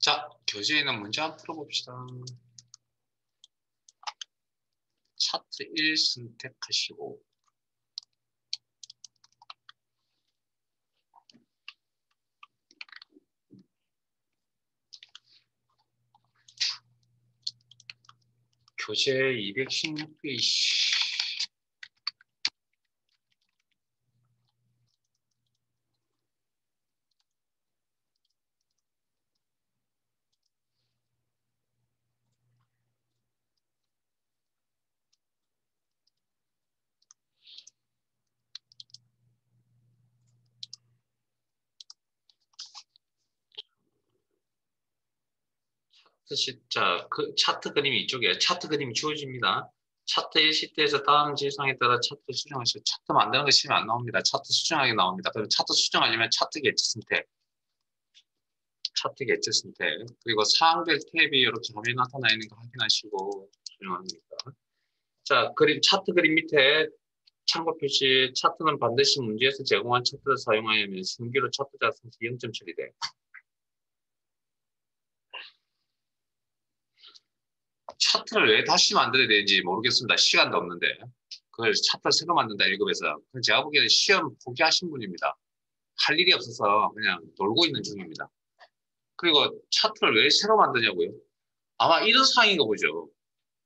자, 교재에 있는 문제 한번 풀어봅시다. 차트 1 선택하시고 교재 216페이지 자, 그 차트 그림이 이쪽이에요. 차트 그림이 주어집니다. 차트 1시대에서 다음 지상에 따라 차트 수정하시고 차트 만드는 거 시면 안 나옵니다. 차트 수정하기 나옵니다. 그럼 차트 수정하려면 차트 객지 선택, 차트 객지 선택, 그리고 사항별 탭이 이렇게 화면에 나타나 있는 거 확인하시고 수정합니다. 자, 그림 차트 그림 밑에 참고 표시 차트는 반드시 문제에서 제공한 차트를 사용하여면 신규로 차트 작성시 0점 처리돼. 차트를 왜 다시 만들어야 되는지 모르겠습니다. 시간도 없는데. 그걸 차트를 새로 만든다 1급에서. 제가 보기에는 시험 포기하신 분입니다. 할 일이 없어서 그냥 놀고 있는 중입니다. 그리고 차트를 왜 새로 만드냐고요? 아마 이런 상황인가 보죠.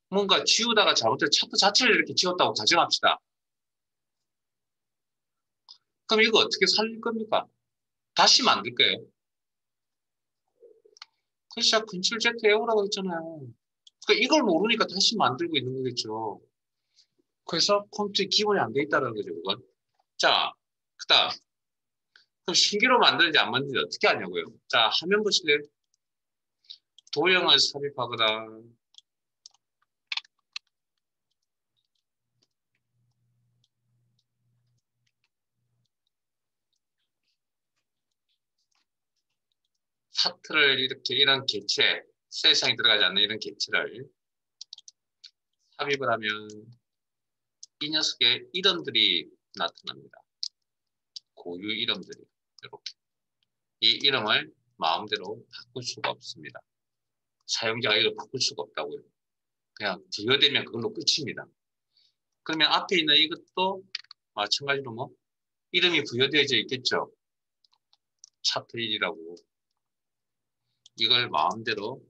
뭔가 지우다가 잘못해서 차트 자체를 이렇게 지웠다고 가정합시다. 그럼 이거 어떻게 살릴 겁니까? 다시 만들 거예요. 그래서 컨트롤 Z 외우라고 했잖아요. 그러니까 이걸 모르니까 다시 만들고 있는 거겠죠. 그래서 컴퓨터에 기본이 안 돼 있다는 거죠, 그건. 자, 그 다음. 그럼 신기로 만드는지 안 만드는지 어떻게 하냐고요. 자, 화면 보실래요? 도형을 삽입하거나, 차트를 이렇게 이런 객체, 셀상에 들어가지 않는 이런 객체를 삽입을 하면 이 녀석의 이름들이 나타납니다. 고유 이름들이. 이렇게. 이 이름을 마음대로 바꿀 수가 없습니다. 사용자가 이걸 바꿀 수가 없다고요. 그냥 부여되면 그걸로 끝입니다. 그러면 앞에 있는 이것도 마찬가지로 뭐 이름이 부여되어져 있겠죠. 차트 1이라고. 이걸 마음대로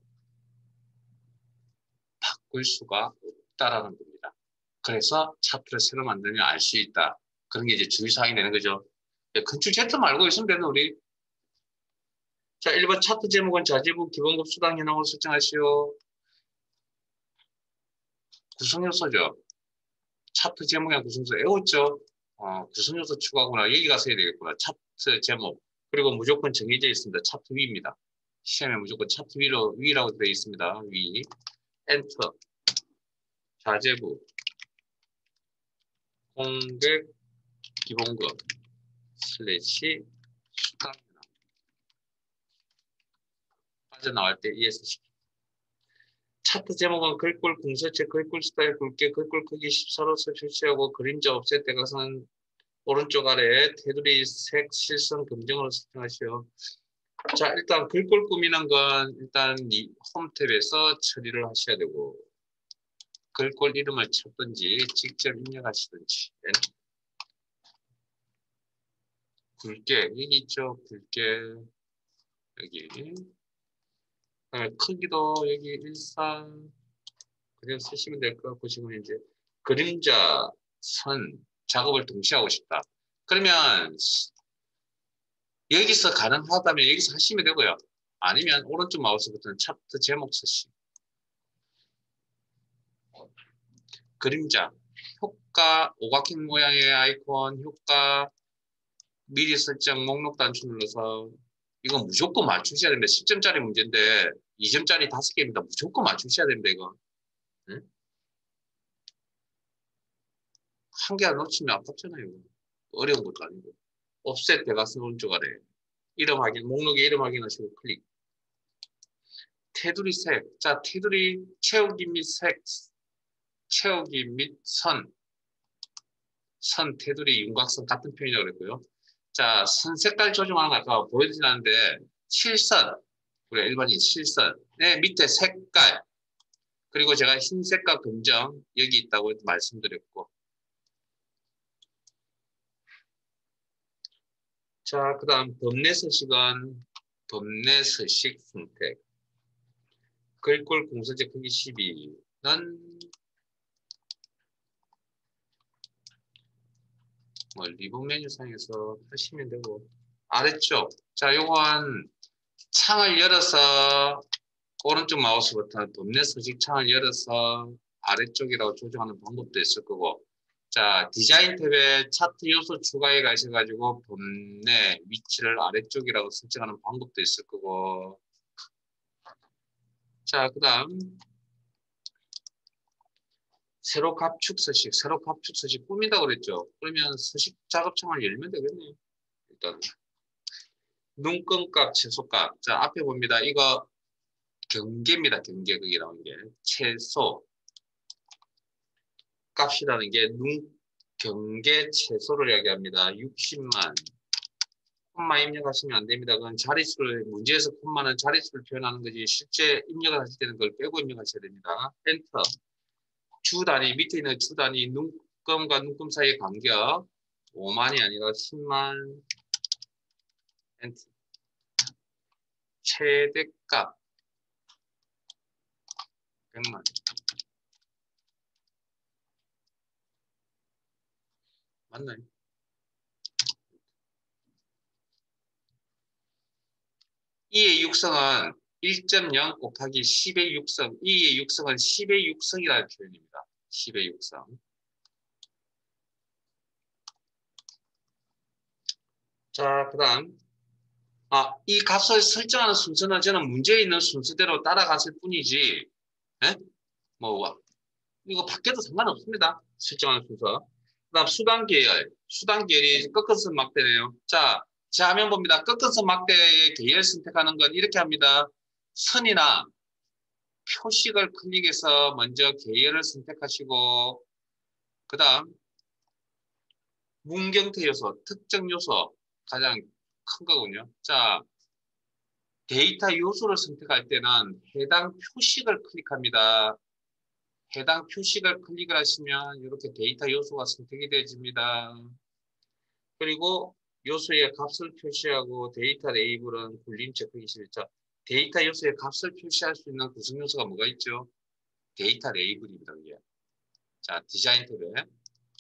바꿀 수가 없다라는 겁니다. 그래서 차트를 새로 만들면 알 수 있다. 그런 게 이제 주의사항이 되는 거죠. 컨트롤 Z 말고 있으면 되는 우리. 자, 1번 차트 제목은 자재부 기본급 수당 현황으로 설정하시오. 구성요소죠. 차트 제목이랑 구성요소 외웠죠. 구성요소 추가구나. 여기 가서 해야 되겠구나. 차트 제목. 그리고 무조건 정해져 있습니다. 차트 위입니다. 시험에 무조건 차트 위라고 되어 있습니다. 위. 엔터. 자재부. 공백 기본급. 슬래시 수당 현황. 빠져나갈 때 ESC. 차트 제목은 글꼴 공서체, 글꼴 스타일 굵게, 글꼴 크기 14로서 표시하고 그림자 offset 대각선 오른쪽 아래 테두리 색 실선 검정으로 설정하시오. 자, 일단 글꼴 꾸미는 건 일단 이 홈탭에서 처리를 하셔야 되고 글꼴 이름을 찾든지 직접 입력하시든지. 굵게 여기 있죠. 굵게 여기 크기도 여기 13 그냥 쓰시면 될 것 같고 지금 이제 그림자 선 작업을 동시에 하고 싶다. 그러면 여기서 가능하다면 여기서 하시면 되고요. 아니면 오른쪽 마우스 버튼 차트 제목 쓰시. 그림자, 효과, 오각형 모양의 아이콘, 효과, 미리 설정, 목록 단추 눌러서 이건 무조건 맞추셔야 됩니다. 10점짜리 문제인데 2점짜리 5개입니다. 무조건 맞추셔야 됩니다. 이거. 응? 한 개 안 놓치면 아깝잖아요. 어려운 것도 아니고. offset 대각선 오른쪽 아래. 이름 확인, 목록에 이름 확인하시고 클릭. 테두리 색. 자, 테두리 채우기 및 색. 채우기 및 선. 선, 테두리, 윤곽선 같은 표현이라고 그랬고요. 자, 선 색깔 조정하는 거 아까 보여드리는데 실선. 우리가 일반인 실선. 네, 밑에 색깔. 그리고 제가 흰색과 검정 여기 있다고 말씀드렸고. 자, 그 다음 범례 서식은 범례 서식 선택. 글꼴 공서제 크기 12는 뭐 리본 메뉴상에서 하시면 되고 아래쪽. 자, 요건 창을 열어서 오른쪽 마우스 버튼 범례 서식 창을 열어서 아래쪽이라고 조정하는 방법도 있을 거고. 자, 디자인 탭에 차트 요소 추가해 가셔가지고 범례 위치를 아래쪽이라고 설정하는 방법도 있을 거고. 자, 그 다음 세로 압축 서식, 세로 압축 서식 꾸미다 그랬죠. 그러면 서식 작업창을 열면 되겠네요. 일단 눈금값, 최소값. 자, 앞에 봅니다. 이거 경계입니다. 경계 거기 나온 게 최소 값이라는 게 경계 최소를 이야기합니다. 60만. 콤마 입력하시면 안 됩니다. 그건 자릿수를 문제에서 콤마는 자릿수를 표현하는 거지 실제 입력을 하실 때는 그걸 빼고 입력하셔야 됩니다. 엔터. 주 단위 밑에 있는 주 단위 눈금과 눈금 사이의 간격 5만이 아니라 10만. 엔터. 최대값 100만. 맞나요? 이의 육성은 1.0 곱하기 10의 육성. 이의 육성은 10의 육성이라는 표현입니다. 10의 육성. 자, 그 다음. 이 값을 설정하는 순서는 저는 문제에 있는 순서대로 따라갔을 뿐이지, 예? 뭐, 이거 바뀌어도 상관없습니다. 설정하는 순서. 그 다음 수단 계열. 수단 계열이 꺾어서 막대네요. 자, 제 화면 봅니다. 꺾어서 막대의 계열 선택하는 건 이렇게 합니다. 선이나 표식을 클릭해서 먼저 계열을 선택하시고, 그 다음 문경태 요소, 특정 요소 가장 큰 거군요. 자, 데이터 요소를 선택할 때는 해당 표식을 클릭합니다. 해당 표식을 클릭을 하시면 이렇게 데이터 요소가 선택이 되어집니다. 그리고 요소의 값을 표시하고 데이터 레이블은 굴림체 크기 11자. 데이터 요소의 값을 표시할 수 있는 구성 요소가 뭐가 있죠? 데이터 레이블입니다. 이게. 자, 디자인 탭에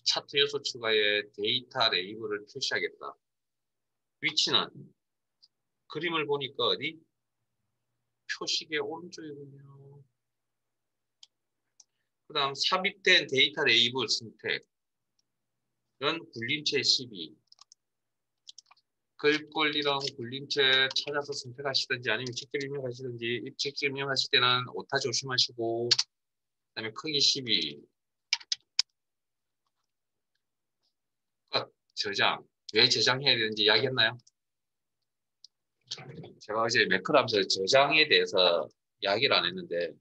차트 요소 추가에 데이터 레이블을 표시하겠다. 위치는 그림을 보니까 어디? 표식의 오른쪽이군요. 그 다음 삽입된 데이터 레이블 선택. 이런 굴림체 12. 글꼴이랑 굴림체 찾아서 선택하시든지 아니면 직접 입력하시든지 직접 입력하실 때는 오타 조심하시고 그 다음에 크기 12. 끝. 저장. 왜 저장해야 되는지 이야기했나요? 제가 어제 매크로하면서 저장에 대해서 이야기를 안 했는데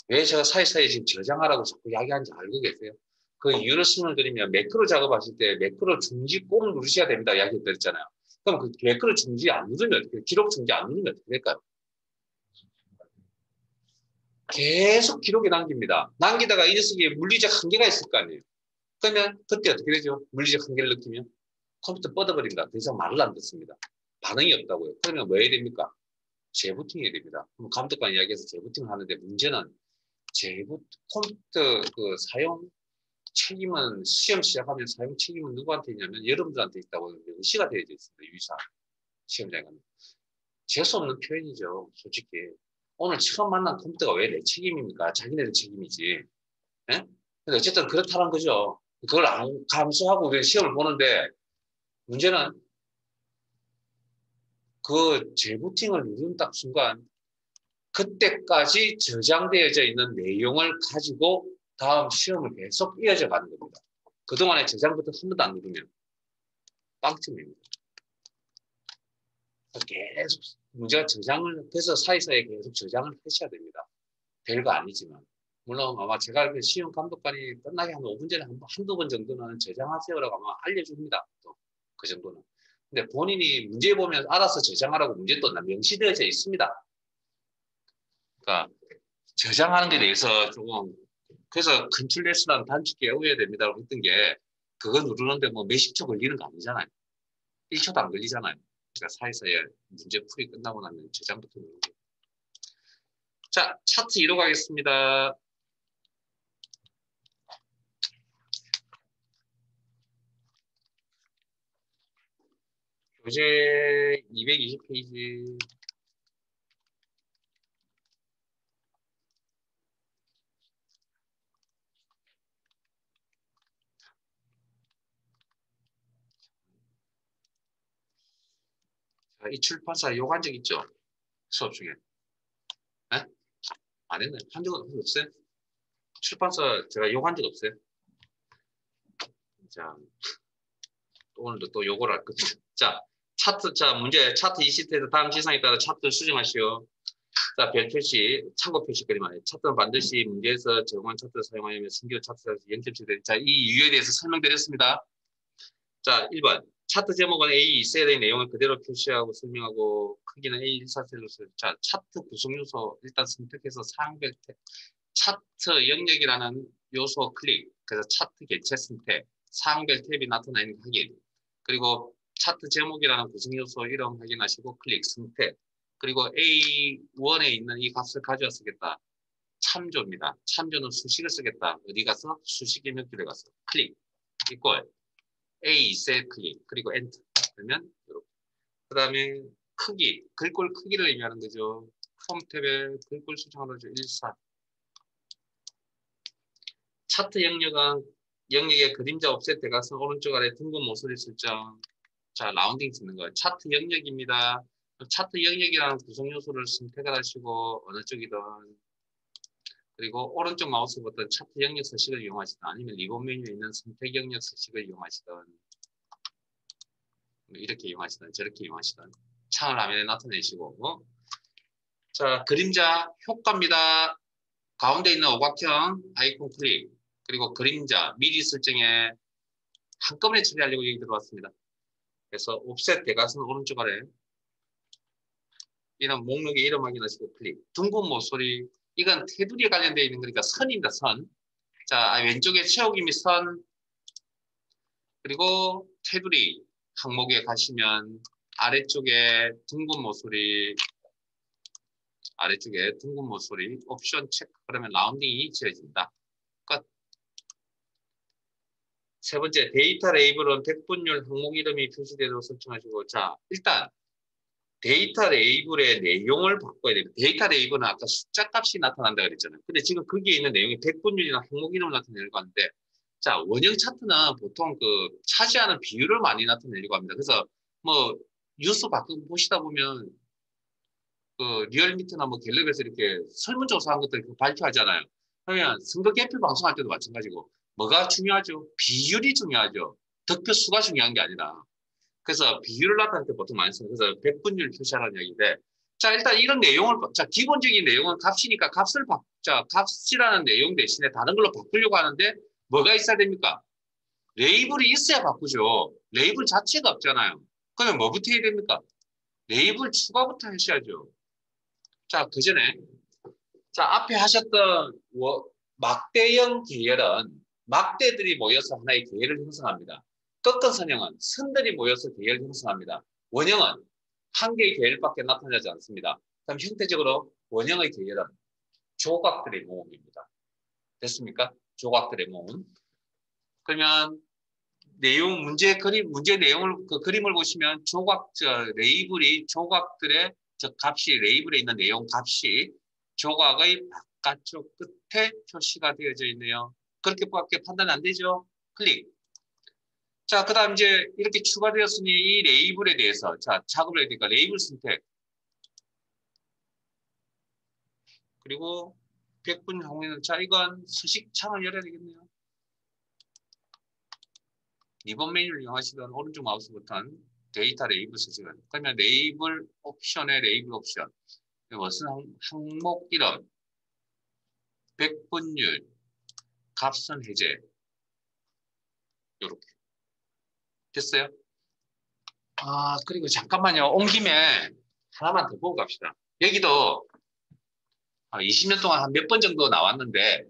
왜 제가 사이사이에 지금 저장하라고 자꾸 이야기하는지 알고 계세요? 그 이유를 설명드리면 매크로 작업하실 때 매크로 중지 꼭 누르셔야 됩니다. 이야기 드렸잖아요. 그럼 그 매크로 중지 안 누르면 어떻게 돼요? 기록 중지 안 누르면 어떻게 될까요? 계속 기록에 남깁니다. 남기다가 이 녀석이 물리적 한계가 있을 거 아니에요. 그러면 그때 어떻게 되죠? 물리적 한계를 느끼면 컴퓨터 뻗어버립니다. 더 이상 말을 안 듣습니다. 반응이 없다고요. 그러면 뭐 해야 됩니까? 재부팅해야 됩니다. 그럼 감독관 이야기해서 재부팅을 하는데 문제는 컴퓨터 그 사용 책임은 시험 시작하면 사용 책임은 누구한테 있냐면 여러분들한테 있다고 의시가 되어 있습니다. 유의사 시험장에 가면. 재수 없는 표현이죠. 솔직히. 오늘 처음 만난 컴퓨터가 왜 내 책임입니까? 자기네들 책임이지. 예? 근데 어쨌든 그렇다는 거죠. 그걸 안 감수하고 우리 시험을 보는데 문제는 그 재부팅을 누른 딱 순간 그때까지 저장되어져 있는 내용을 가지고 다음 시험을 계속 이어져 가는 겁니다. 그동안에 저장 버튼 한 번도 안 누르면 빵점입니다. 계속 문제가 저장을 해서 사이사이에 계속 저장을 하셔야 됩니다. 별거 아니지만. 물론 아마 제가 알기로 시험 감독관이 끝나기 한 5분 전에 한두 번 정도는 저장하세요라고 아마 알려줍니다. 또 그 정도는. 근데 본인이 문제 보면 알아서 저장하라고 문제 또 명시되어져 있습니다. 그러니까 저장하는 데 대해서 조금 그래서 컨트롤S라는 단축키에 외워야 됩니다라고 했던 게 그거 누르는데 뭐 몇십 초 걸리는 거 아니잖아요. 1초도 안 걸리잖아요. 그러니까 사이사이에 문제 풀이 끝나고 나면 저장부터 누르고. 자, 차트 2로 가겠습니다. 교재 220페이지. 자, 이 출판사 욕한 적 있죠? 수업 중에. 네? 안 했나요? 한 적은 없어요? 출판사 제가 욕한 적 없어요? 자, 오늘도 또 욕을 할 거죠. 자, 차트, 자, 문제, 차트 이 시트에서 다음 지상에 따라 차트를 수정하시오. 자, 별 표시, 참고 표시 그리만 차트는 반드시 문제에서 제공한 차트를 사용하면 신규 차트에서 0.7대. 자, 이 이유에 대해서 설명드렸습니다. 자, 1번. 차트 제목은 A2셀의 내용을 그대로 표시하고 설명하고 크기는 A14셀로 써. 자, 차트 구성 요소 일단 선택해서 사항별 차트 영역이라는 요소 클릭. 그래서 차트 개체 선택. 사항별 탭이 나타나 있는 거 확인. 그리고 차트 제목이라는 구성 요소 이름 확인하시고 클릭 선택. 그리고 A1에 있는 이 값을 가져와 쓰겠다. 참조입니다. 참조는 수식을 쓰겠다. 어디 가서? 수식 입력줄에 가서 클릭. 이꼴. A2셀 클릭. 그리고 엔터. 그러면 이렇게. 그 다음에 크기. 글꼴 크기를 의미하는 거죠. 폼 탭에 글꼴 수정하는 거죠. 14. 차트 영역의 그림자 옵셋 대각선 오른쪽 아래 둥근 모서리 설정. 자, 라운딩 쓰는 거. 차트 영역입니다. 차트 영역이라는 구성 요소를 선택을 하시고 어느 쪽이든 그리고 오른쪽 마우스 버튼 차트 영역 서식을 이용하시든 아니면 리본 메뉴에 있는 선택 영역 서식을 이용하시든 이렇게 이용하시든 저렇게 이용하시든 창을 화면에 나타내시고 자, 그림자 효과입니다. 가운데 있는 오각형 아이콘 클릭 그리고 그림자 미리 설정에 한꺼번에 처리하려고 여기 들어왔습니다. 그래서 옵셋 대각선 오른쪽 아래 이런 목록에 이름 확인하시고 클릭. 둥근 모서리 이건 테두리에 관련되어 있는 거니까 선입니다. 선. 자, 왼쪽에 채우기 및 선 그리고 테두리 항목에 가시면 아래쪽에 둥근 모서리 아래쪽에 둥근 모서리 옵션 체크 그러면 라운딩이 지어집니다. 끝. 세 번째 데이터 레이블은 백분율 항목 이름이 표시되도록 설정하시고 자 일단 데이터 레이블의 내용을 바꿔야 됩니다. 데이터 레이블은 아까 숫자 값이 나타난다 그랬잖아요. 근데 지금 거기에 있는 내용이 백분율이나 항목 이름을 나타내려고 하는데 자, 원형 차트는 보통 그 차지하는 비율을 많이 나타내려고 합니다. 그래서 뭐 뉴스 가끔 보시다 보면 그 리얼미터나 뭐 갤럽에서 이렇게 설문조사한 것들 발표하잖아요. 그러면 선거 개표 방송할 때도 마찬가지고 뭐가 중요하죠? 비율이 중요하죠. 득표 수가 중요한 게 아니라. 그래서 비율을 나타낼 때 보통 많이 써요. 그래서 백분율 표시하라는 얘기인데 자 일단 이런 내용을 자 기본적인 내용은 값이니까 값을 자 값이라는 내용 대신에 다른 걸로 바꾸려고 하는데 뭐가 있어야 됩니까? 레이블이 있어야 바꾸죠. 레이블 자체가 없잖아요. 그러면 뭐부터 해야 됩니까? 레이블 추가부터 하셔야죠. 자, 그 전에 자 앞에 하셨던 막대형 계열은 막대들이 모여서 하나의 계열을 형성합니다. 꺾은 선형은 선들이 모여서 계열을 형성합니다. 원형은 한 개의 계열밖에 나타나지 않습니다. 그럼 형태적으로 원형의 계열은 조각들의 모음입니다. 됐습니까? 조각들의 모음. 그러면 내용 문제 내용을 그 그림을 보시면 레이블이 조각들의 값이 레이블에 있는 내용 값이 조각의 바깥쪽 끝에 표시가 되어져 있네요. 그렇게밖에 판단 안 되죠? 클릭. 자, 그 다음 이제 이렇게 추가되었으니 이 레이블에 대해서 자 작업을 해야 되니까 레이블 선택 그리고 백분 항목에는 자 이건 서식창을 열어야 되겠네요. 리본 메뉴를 이용하시던 오른쪽 마우스 버튼 데이터 레이블 서식은 그러면 레이블 옵션의 레이블 옵션 무슨 항목 이름 백분율 값은 해제 이렇게 됐어요. 그리고 잠깐만요. 온 김에 하나만 더 보고 갑시다. 여기도 20년 동안 한 몇 번 정도 나왔는데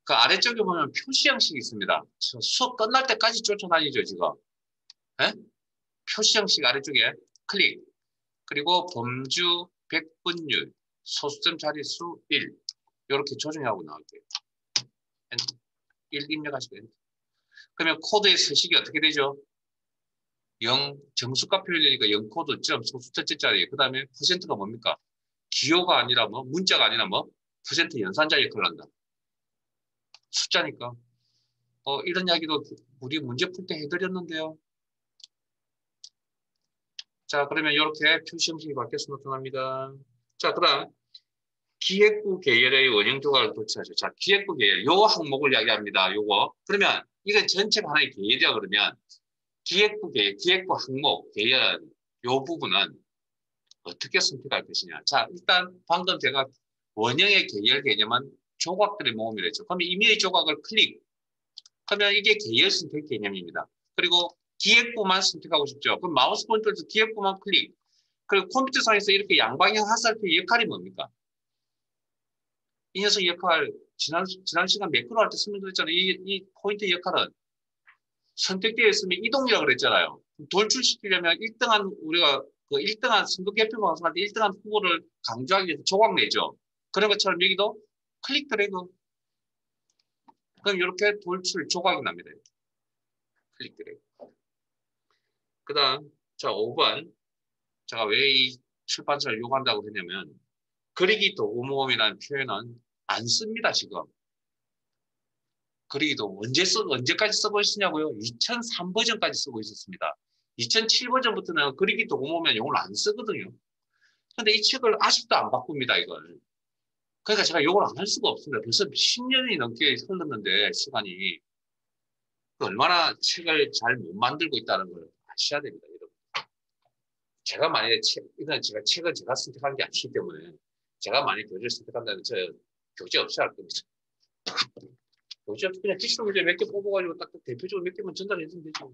그 아래쪽에 보면 표시 형식이 있습니다. 수업 끝날 때까지 쫓아다니죠, 지금. 예? 표시 형식 아래쪽에 클릭. 그리고 범주, 백분율, 소수점 자릿수 1. 이렇게 조정하고 나올게요. 1 입력하시고요. 그러면 코드의 서식이 어떻게 되죠? 0, 정수값 표현이니까 0 코드 점 소수점 자리. 그 다음에 퍼센트가 뭡니까? 기호가 아니라 뭐 문자가 아니라 뭐 퍼센트 연산자 역할을 한다. 숫자니까. 이런 이야기도 우리 문제 풀 때 해드렸는데요. 자, 그러면 이렇게 표시 형식이 바뀌어서 나타납니다. 자, 그 다음 기획부 계열의 원형 조각을 도출하죠. 자, 기획부 계열. 요 항목을 이야기합니다. 요거. 그러면 이건 전체가 하나의 계열이야 그러면 기획부 계열, 기획부 항목 계열 요 부분은 어떻게 선택할 것이냐. 자, 일단 방금 제가 원형의 계열 개념은 조각들의 모음이랬죠. 그러면 임의의 조각을 클릭. 그러면 이게 계열 선택 개념입니다. 그리고 기획부만 선택하고 싶죠. 그럼 마우스 포인터에서 기획부만 클릭. 그리고 컴퓨터상에서 이렇게 양방향 화살표의 역할이 뭡니까? 이 녀석 역할, 지난 시간 매크로 할 때 설명드렸잖아요. 이 포인트 역할은 선택되어 있으면 이동이라고 그랬잖아요. 돌출시키려면 1등한, 우리가 그 1등한 선거 개표 방송할 때 1등한 후보를 강조하기 위해서 조각 내죠. 그런 것처럼 여기도 클릭 드래그. 그럼 이렇게 돌출 조각이 납니다. 클릭 드래그. 그 다음, 자, 5번. 제가 왜 이 출판사를 요구한다고 했냐면, 그리기 도구모음이라는 표현은 안 씁니다, 지금. 그리기도 언제까지 쓰고 있었냐고요? 2003 버전까지 쓰고 있었습니다. 2007 버전부터는 그리기 도구모음은 이걸 안 쓰거든요. 근데 이 책을 아직도 안 바꿉니다, 이걸. 그러니까 제가 이걸 안 할 수가 없습니다. 벌써 10년이 넘게 흘렀는데, 시간이. 얼마나 책을 잘 못 만들고 있다는 걸 아셔야 됩니다, 여러분. 제가 만약에 이건 책은 제가 선택한 게 아니기 때문에, 제가 만약에 교재를 선택한다면 저 교재 없이 할 겁니다. 교재 없이 그냥 기출 문제 몇 개 뽑아가지고 딱 대표적으로 몇 개만 전달해주면 되죠.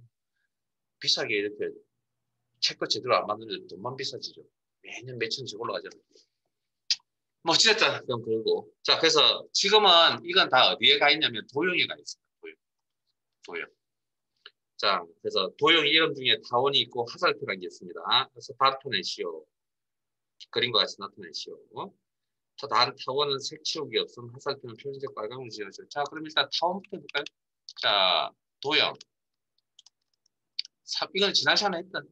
비싸게 이렇게 책도 제대로 안 만들면 돈만 비싸지죠. 매년 몇천씩 올라가잖아요. 뭐 어찌됐든 그건 그러고. 자, 그래서 지금은 이건 다 어디에 가 있냐면 도형에 가 있습니다. 도형. 자, 그래서 도형 이름 중에 타원이 있고 화살표라는 게 있습니다. 그래서 나타내시오. 그림과 같이 나타내시오. 자, 다른 타원은 색 치우기 없음. 화살표는 표준색 빨강으로 지어져. 자, 그럼 일단 타원부터 해볼까요? 자, 도형. 이건 지난 시간에 했던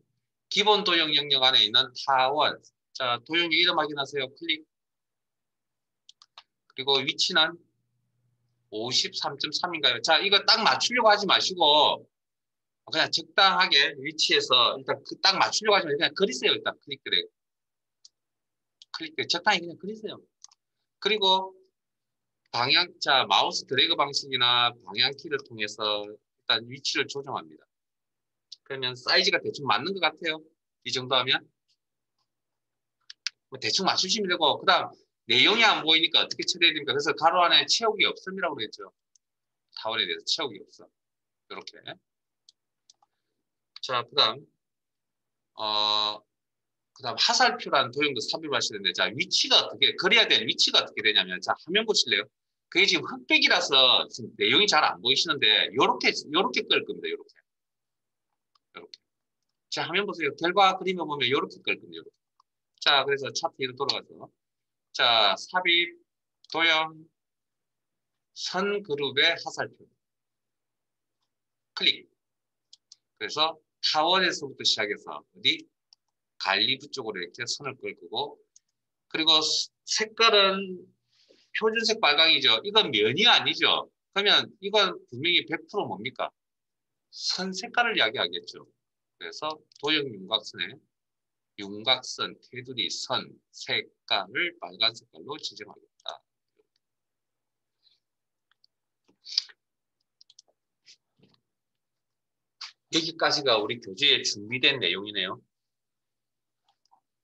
기본 도형 영역 안에 있는 타원. 자, 도형의 이름 확인하세요. 클릭. 그리고 위치는 53.3인가요? 자, 이거 딱 맞추려고 하지 마시고 그냥 적당하게 위치에서 일단 딱 맞추려고 하지 마시고 그냥 그리세요. 일단 클릭 드래그. 클릭 드래그. 적당히 그냥 그리세요. 그리고 자, 마우스 드래그 방식이나 방향키를 통해서 일단 위치를 조정합니다. 그러면 사이즈가 대충 맞는 것 같아요. 이 정도 하면 뭐 대충 맞추시면 되고 그 다음 내용이 안 보이니까 어떻게 처리해야 됩니까? 그래서 가로 안에 채우기 없음이라고 그랬죠. 타원에 대해서 채우기 없어. 이렇게. 자, 그다음 화살표라는 도형도 삽입하셔야 되는데 자, 위치가 어떻게 그려야 되는 위치가 어떻게 되냐면 자, 화면 보실래요? 그게 지금 흑백이라서 지금 내용이 잘 안 보이시는데 요렇게 끌 겁니다. 요렇게. 자, 화면 보세요. 결과 그림을 보면 요렇게 끌 겁니다. 요렇게. 자, 그래서 차트로 돌아가서 자, 삽입 도형 선 그룹의 화살표 클릭. 그래서 타원에서부터 시작해서 어디 갈리부 쪽으로 이렇게 선을 끌 거고 그리고 색깔은 표준색 빨강이죠. 이건 면이 아니죠. 그러면 이건 분명히 100% 뭡니까? 선 색깔을 이야기하겠죠. 그래서 도형 윤곽선에 윤곽선, 테두리, 선, 색깔을 빨간 색깔로 지정하겠다. 여기까지가 우리 교재에 준비된 내용이네요.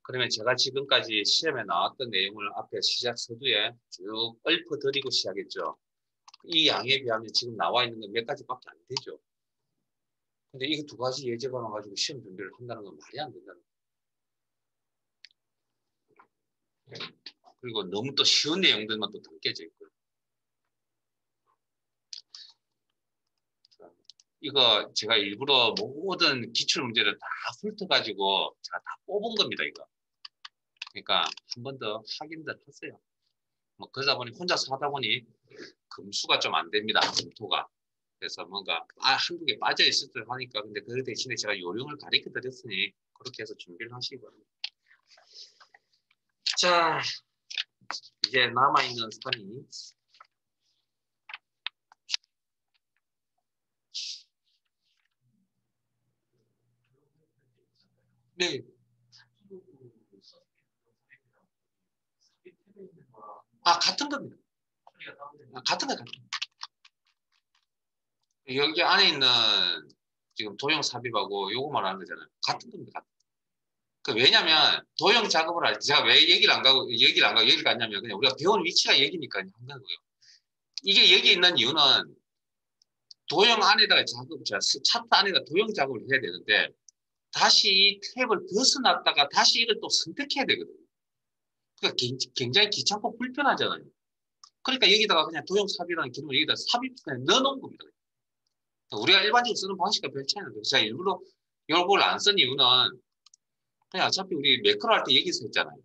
그러면 제가 지금까지 시험에 나왔던 내용을 앞에 시작 서두에 쭉 읊어드리고 시작했죠. 이 양에 비하면 지금 나와 있는 건 몇 가지밖에 안 되죠. 근데 이 두 가지 예제가 나가지고 시험 준비를 한다는 건 말이 안 된다는 거예요. 그리고 너무 또 쉬운 내용들만 또 담겨져 있고요. 이거 제가 일부러 모든 기출문제를 다 훑어가지고 제가 다 뽑은 겁니다, 이거. 그러니까 한 번 더 확인들 하세요. 뭐 그러다 보니 혼자서 하다 보니 금수가 좀 안 됩니다, 검토가. 그래서 뭔가 한두 개 빠져 있을 듯 하니까 근데 그 대신에 제가 요령을 가르쳐 드렸으니 그렇게 해서 준비를 하시기 바랍니다. 자, 이제 남아있는 선이 네. 같은 겁니다. 같은 거 같은 거. 여기 안에 있는 지금 도형 삽입하고 요거 말하는 거잖아요. 같은 겁니다. 왜냐면 도형 작업을 할 때 제가 왜 얘기를 안 가고 얘기를 갔냐면 그냥 우리가 배운 위치가 여기니까 한 거고요. 이게 여기 있는 이유는 도형 안에다가 차트 안에다 도형 작업을 해야 되는데 다시 이 탭을 벗어났다가 다시 이걸 또 선택해야 되거든요. 그러니까 굉장히 귀찮고 불편하잖아요. 그러니까 여기다가 그냥 도형 삽입이라는 기능을 여기다 삽입 그냥 넣어놓은 겁니다. 우리가 일반적으로 쓰는 방식과 별 차이는 없어요. 제가 일부러 이걸 안 쓴 이유는 그냥 어차피 우리 매크로 할 때 여기서 했잖아요.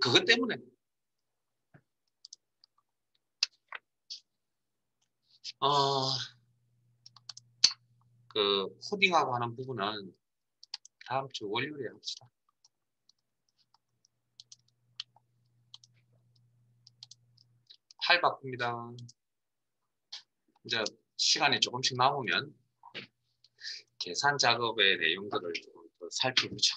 그것 때문에. 어, 코딩하고 하는 부분은 다음 주 월요일에 합시다. 할 바쁩니다. 이제 시간이 조금씩 남으면 계산 작업의 내용들을 조금 더 살펴보죠.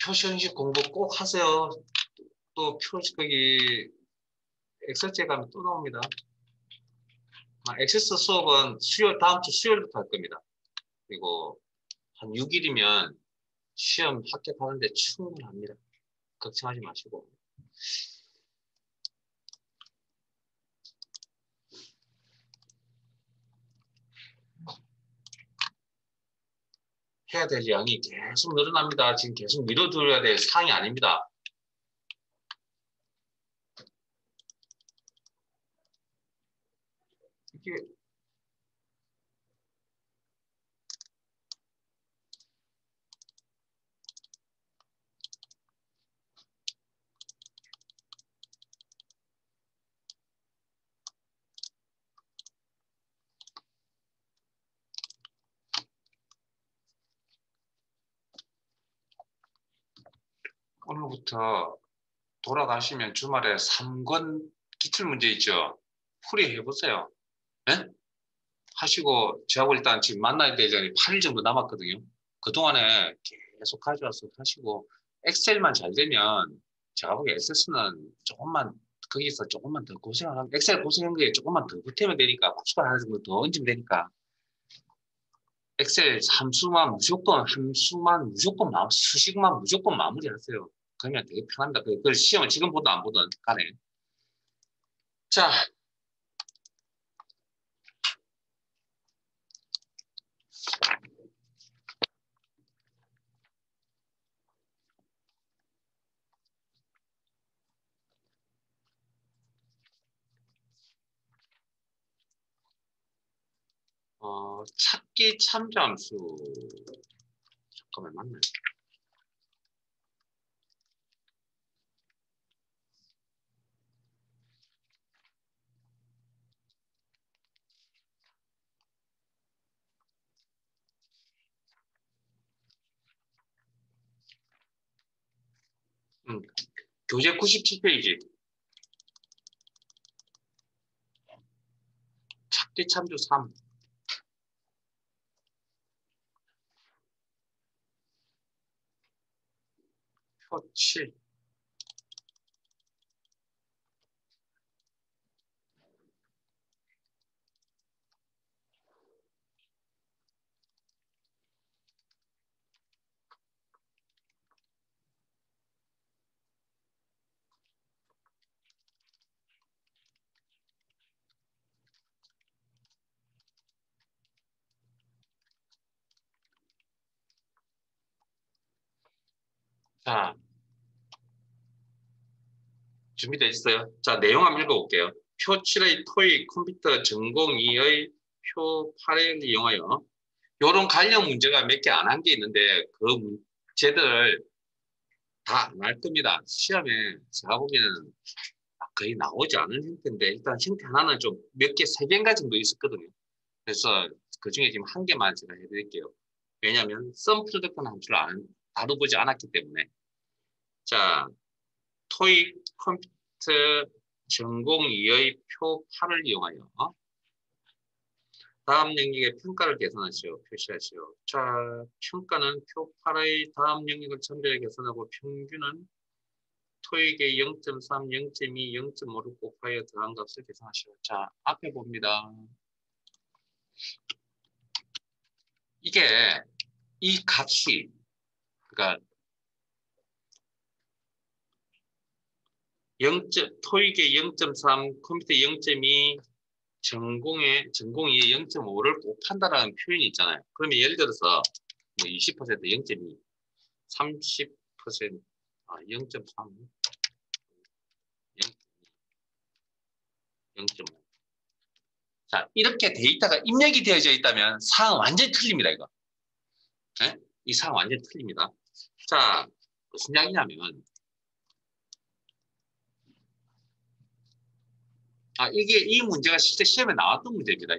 표시 형식 공부 꼭 하세요. 또 거기 엑셀제 가면 또 나옵니다. 엑세스 수업은 다음 주 수요일부터 할 겁니다. 그리고 한 6일이면 시험 합격하는데 충분합니다. 걱정하지 마시고. 해야 될 양이 계속 늘어납니다. 지금 계속 밀어둘러야 될 사항이 아닙니다. 이게 오늘부터 돌아가시면 주말에 3권 기출문제 있죠? 풀이해보세요. 네? 하시고 저하고 일단 지금 만날 때전에 8일 정도 남았거든요. 그동안에 계속 가져와서 하시고 엑셀만 잘 되면 제가 보기에 엑셀은 조금만 거기서 조금만 더 고생을 하면 엑셀 고생한 거에 조금만 더 보태면 되니까 복수가 하나 정도 더 얹으면 되니까 엑셀 함수만 무조건 수식만 무조건 마무리하세요. 그러면 되게 편합니다. 그걸 시험을 지금 보든 안 보든 간에. 자, 찾기 참조함수. 잠깐만, 맞나요? 교재 97페이지. 찾기 참조 3. 표 7. 자, 준비되어 있어요? 자, 내용 한번 읽어볼게요. 표 7의 토익 컴퓨터 전공 2의 표 8을 이용하여 요런 관련 문제가 몇 개 안 한 게 있는데 그 문제들 다 안 할 겁니다. 시험에 제가 보기에는 거의 나오지 않은 형태인데 일단 형태 하나는 좀 몇 개, 세 개인가 정도 있었거든요. 그래서 그 중에 지금 한 개만 제가 해드릴게요. 왜냐하면 썸 프로덕트 함수를 다뤄보지 않았기 때문에. 자, 토익 컴퓨터 전공 2의 표 8을 이용하여 다음 영역의 평가를 계산하시오. 표시하시오. 자, 평가는 표 8의 다음 영역을 전별에 계산하고 평균은 토익의 0.3, 0.2, 0.5를 곱하여 더한 값을 계산하시오. 자, 앞에 봅니다. 이게 이 값이 그러니까 토익의 0.3, 컴퓨터 0.2, 전공의 0.5를 곱한다라는 표현이 있잖아요. 그러면 예를 들어서 20%, 0.2, 30%, 0.3, 0.5. 자, 이렇게 데이터가 입력이 되어져 있다면 사항은 완전히 틀립니다, 이거. 네? 이 사항 완전히 틀립니다. 자, 무슨 이야기냐면, 이게 이 문제가 실제 시험에 나왔던 문제입니다.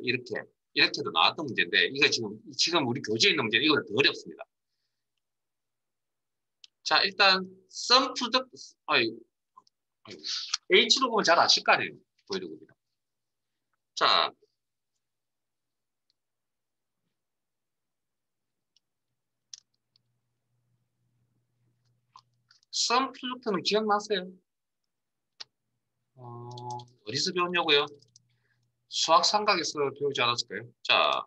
이렇게도 나왔던 문제인데, 이거 지금 우리 교재에 있는 문제는 이거는 더 어렵습니다. 자, 일단, sum product, H로 보면 잘 아실 거 아니에요. 보여드립니다. 자, sum product는 기억나세요? 어디서 배웠냐고요? 수학 삼각에서 배우지 않았을까요? 자,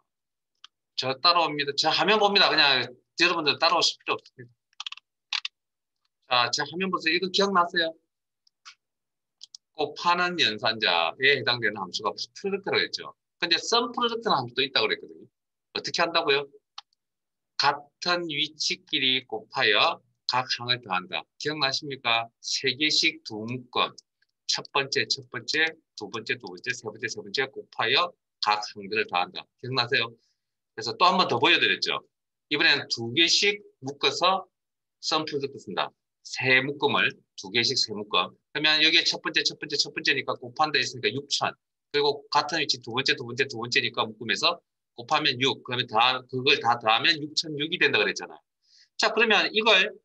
저 따라옵니다. 제 화면 봅니다. 그냥 여러분들 따라오실 필요 없습니다. 자, 제 화면 보세요. 이거 기억나세요? 곱하는 연산자에 해당되는 함수가 프로덕트라고 했죠. 근데 sum 프로덕트는 함수도 있다고 그랬거든요. 어떻게 한다고요? 같은 위치끼리 곱하여 각 항을 더한다. 기억나십니까? 세 개씩 두 묶음. 첫 번째, 두 번째, 세 번째 곱하여 각 항들을 더한다. 기억나세요? 그래서 또 한 번 더 보여드렸죠. 이번에는 두 개씩 묶어서 sum 프로덕트 쓴다. 세 묶음을 두 개씩 세 묶음. 그러면 여기에 첫 번째니까 곱한다 했으니까 6,000. 그리고 같은 위치 두 번째니까 묶음에서 곱하면 6. 그러면 그걸 다 더하면 6,006이 된다 그랬잖아요. 자, 그러면 이걸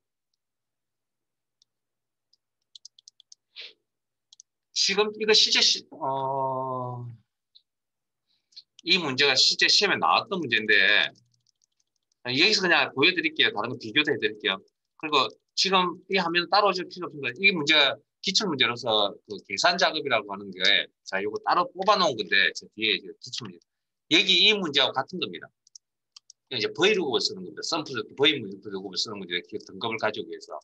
지금 이거 이 문제가 실제 시험에 나왔던 문제인데 여기서 그냥 보여드릴게요. 다른 거 비교도 해드릴게요. 그리고 지금 이 화면 따로 오실 필요 없습니다. 이 문제가 기출문제로서 그 계산 작업이라고 하는 게, 자, 이거 따로 뽑아놓은 건데, 저 뒤에 기출문제. 여기 이 문제하고 같은 겁니다. 이제 브이로그를 쓰는 겁니다. 썸프로젝트 브이로그를 쓰는 문제, 등급을 가지고 해서.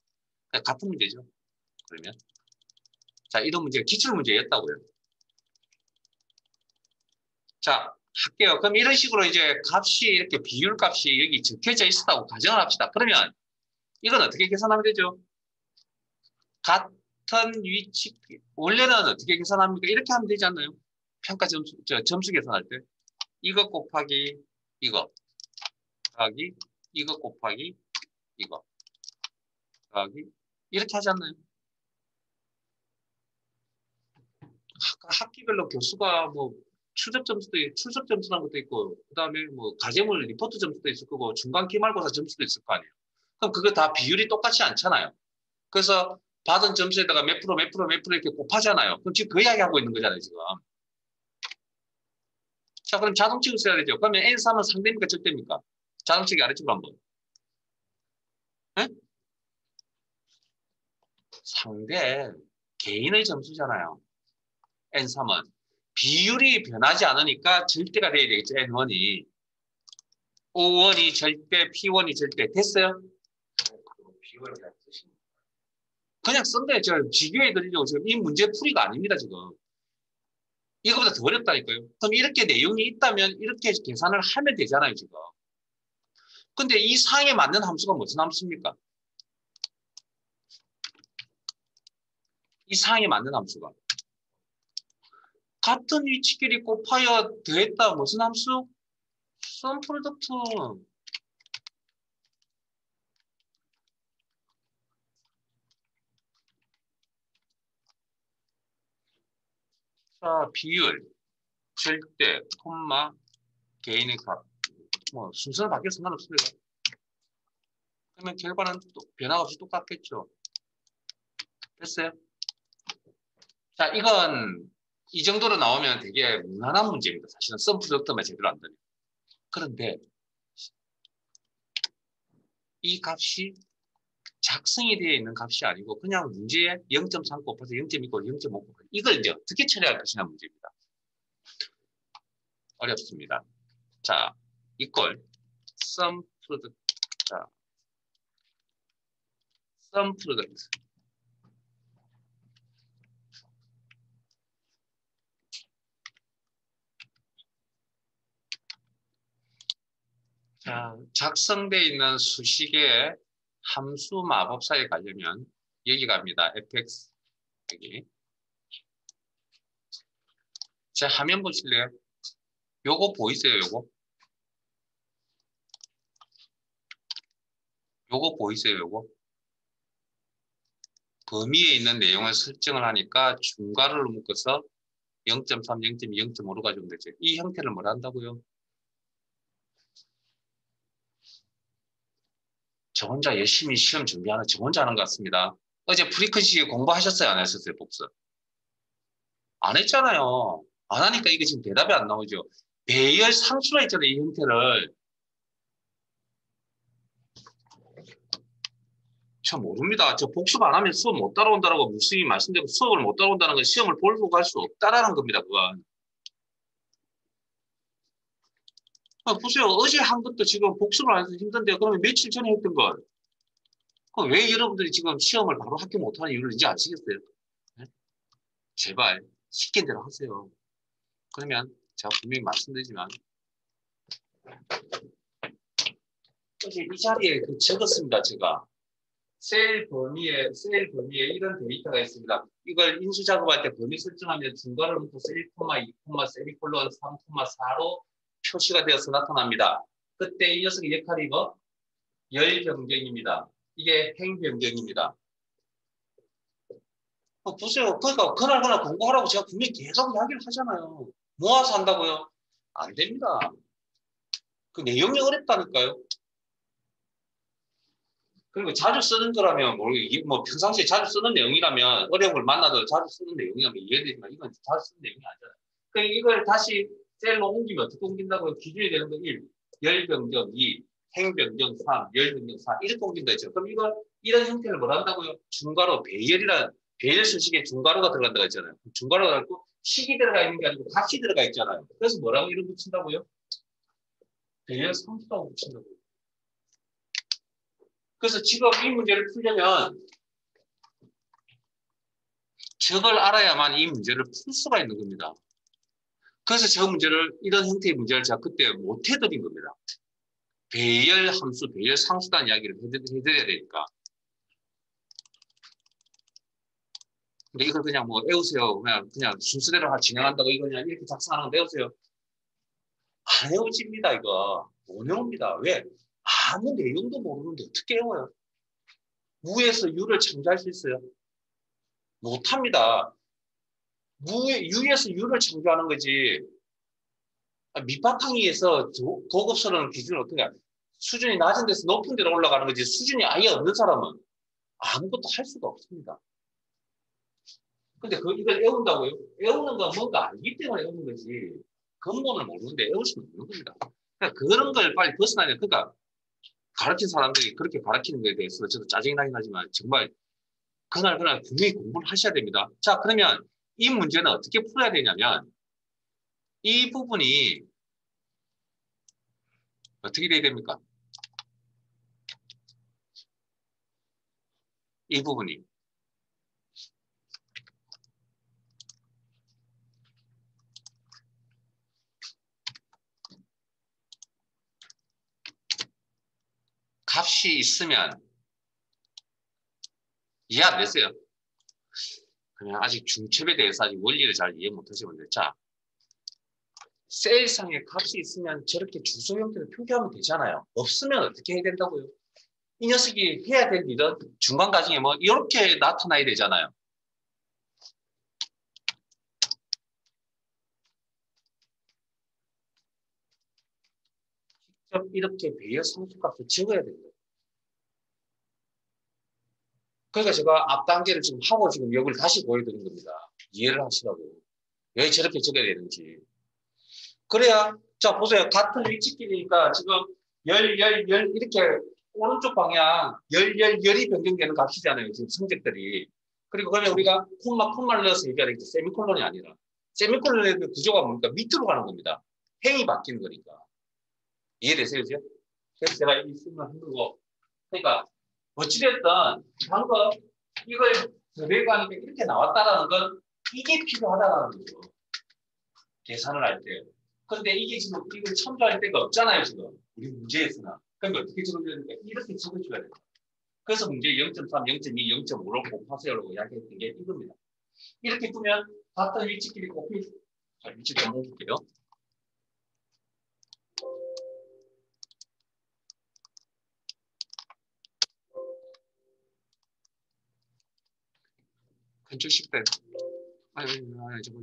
같은 문제죠. 그러면. 자, 이런 문제가 기출문제였다고요. 자, 할게요. 그럼 이런 식으로 이제 값이 이렇게 비율 값이 여기 적혀져 있었다고 가정을 합시다. 그러면 이건 어떻게 계산하면 되죠? 같은 위치, 원래는 어떻게 계산합니까? 이렇게 하면 되지 않나요? 평가 점수 계산할 때. 이거 곱하기 이거. 더하기 이거 곱하기 이거. 더하기 이렇게 하지 않나요? 학기별로 교수가 뭐 출석 점수라는 것도 있고, 그 다음에 뭐 가제물 리포트 점수도 있을 거고, 중간 기말고사 점수도 있을 거 아니에요. 그럼 그거 다 비율이 똑같지 않잖아요. 그래서 받은 점수에다가 몇 프로 이렇게 곱하잖아요. 그럼 지금 그 이야기 하고 있는 거잖아요, 지금. 자, 그럼 자동칙을 써야 되죠. 그러면 N3은 상대입니까, 절대입니까? 자동칙이 아래쪽으로 한번. 네? 상대, 개인의 점수잖아요. N3은. 비율이 변하지 않으니까 절대가 돼야 되겠죠, N1이. O1이 절대, P1이 절대. 됐어요? 비율이라는 뜻입니다. 그냥 쓴데, 저 비교해드리려고 지금 이 문제 풀이가 아닙니다, 지금. 이거보다 더 어렵다니까요. 그럼 이렇게 내용이 있다면 이렇게 계산을 하면 되잖아요, 지금. 근데 이 상에 맞는 함수가 무슨 함수입니까? 이 상에 맞는 함수가. 같은 위치끼리 곱하여 더했다. 무슨 함수? 썸 프로덕트. 자, 비율, 절대, 콤마, 개인의 값. 뭐 순서는 바뀌어 상관없습니다. 그러면 결과는 또 변화 없이 똑같겠죠. 됐어요? 자, 이건 이 정도로 나오면 되게 무난한 문제입니다. 사실은 썸 프로덕트만 제대로 안 되면. 그런데 이 값이 작성이 되어 있는 값이 아니고 그냥 문제에 0.3 곱해서 0.2 곱해서 0.5 곱해서 이걸 이제 어떻게 처리할 것이냐 문제입니다. 어렵습니다. 자, 이걸 sum product. 자, sum product. 자, 작성되어 있는 수식의 함수 마법사에 가려면 여기 갑니다. fx 여기. 제 화면 보실래요? 요거 보이세요? 요거 보이세요? 요거 범위에 있는 내용을 설정을 하니까 중괄호를 묶어서 0.3, 0.2, 0.5로 가지면 되죠. 이 형태를 뭐라 한다고요? 저 혼자 열심히 시험 준비하는 저 혼자 하는 것 같습니다. 어제 프리컨시 공부하셨어요? 안 하셨어요? 복습? 안 했잖아요. 안 하니까 이게 지금 대답이 안 나오죠. 배열 상수라 했잖아요. 이 형태를. 저 모릅니다. 저 복습 안 하면 수업 못 따라온다라고 무수히 말씀드리고 수업을 못 따라온다는 건 시험을 볼고 갈 수 없다라는 겁니다. 그건. 보세요. 어제 한 것도 지금 복습을 안 해서 힘든데 그러면 며칠 전에 했던 걸. 그럼 왜 여러분들이 지금 시험을 바로 합격 못하는 이유를 이제 아시겠어요? 네? 제발 시킨 대로 하세요. 그러면 제가 분명히 말씀드리지만 어제 이 자리에 적었습니다. 제가. 셀 범위에 이런 데이터가 있습니다. 이걸 인수 작업할 때 범위 설정하면 중괄호를 묶고 1, 2, 세미콜론 3, 4로 표시가 되어서 나타납니다. 그때 이 녀석의 역할이 뭐? 열 변경입니다. 이게 행 변경입니다. 보세요. 그러니까 그날 공부하라고 제가 분명히 계속 이야기를 하잖아요. 모아서 한다고요? 안 됩니다. 그 내용이 어렵다니까요. 그리고 자주 쓰는 거라면 이게 뭐 평상시에 자주 쓰는 내용이라면 어려운 걸 만나도 자주 쓰는 내용이라면 이해되지만 이건 자주 쓰는 내용이 아니잖아요. 그러니까 이걸 다시 셀로 옮기면 어떻게 옮긴다고요? 기준이 되는 거 1, 열 변경 2, 행 변경 3, 열 변경 4 이렇게 옮긴다 했죠. 그럼 이런 형태를 뭐라 한다고요? 중괄호 배열 수식에 중괄호가 들어간다고 했잖아요. 중괄호가 있고 식이 들어가 있는 게 아니고 값이 들어가 있잖아요. 그래서 뭐라고 이름 붙인다고요? 배열 상수라고 붙인다고요. 그래서 지금 이 문제를 풀려면 저걸 알아야만 이 문제를 풀 수가 있는 겁니다. 그래서 저 문제를 이런 형태의 문제를 제가 그때 못 해드린 겁니다. 배열 함수, 배열 상수단 이야기를 해드려야 되니까. 근데 이걸 그냥 뭐 외우세요. 그냥 순서대로 진행한다고 이거 그냥 이렇게 작성하는 거 외우세요. 안 외워집니다, 이거. 못 외웁니다. 왜? 아무 내용도 모르는데 어떻게 외워요? 무에서 유를 창조할 수 있어요? 못합니다. 유에서 유를 창조하는 거지. 밑바탕위에서 고급스러운 기준은 어떻게 수준이 낮은 데서 높은 데로 올라가는 거지 수준이 아예 없는 사람은 아무것도 할 수가 없습니다. 근데 이걸 외운다고요? 외우는 건 뭔가 알기 때문에 외우는 거지 근본을 모르는데 외울 수는 없는 겁니다. 그러니까 그런 걸 빨리 벗어나야 그러니까 가르친 사람들이 그렇게 가르치는 것에 대해서 저도 짜증이 나긴 하지만 정말 그날 분명히 공부를 하셔야 됩니다. 자, 그러면 이 문제는 어떻게 풀어야 되냐면 이 부분이 어떻게 돼야 됩니까? 이 부분이 값이 있으면 이해 안 됐어요. 그냥 아직 중첩에 대해서 아직 원리를 잘 이해 못하시는데, 자, 셀상에 값이 있으면 저렇게 주소 형태로 표기하면 되잖아요. 없으면 어떻게 해야 된다고요? 이 녀석이 해야 될 일은 중간 과정에 뭐 이렇게 나타나야 되잖아요. 직접 이렇게 배열 상수값을 적어야 됩니다. 그러니까 제가 앞 단계를 지금 하고 지금 여기를 다시 보여드린 겁니다. 이해를 하시라고. 왜 저렇게 적어야 되는지. 그래야, 자, 보세요. 같은 위치끼리니까 지금 이렇게 오른쪽 방향 열이 변경되는 값이잖아요. 지금 성적들이. 그리고 그러면 우리가 콤마를 넣어서 얘기하는 게 세미콜론이 아니라. 세미콜론의 구조가 뭡니까? 밑으로 가는 겁니다. 행이 바뀌는 거니까. 이해되세요, 이제? 그래서 제가 이 수능을 한 거고. 그러니까, 어찌됐든, 방금 이걸 더해가니까 이렇게 나왔다라는 건 이게 필요하다는 거죠. 계산을 할 때. 그런데 이게 지금 이걸 첨부할 데가 없잖아요, 지금. 우리 문제에서는. 그럼 어떻게 적어줘야 될까? 이렇게 적어줘야 돼요. 그래서 문제 0.3, 0.2, 0.5로 곱하세요라고 이야기했던 게 이겁니다. 이렇게 두면 같은 위치끼리 곱히, 자, 위치 좀 옮길게요. 건축식 때. 아니, 저거.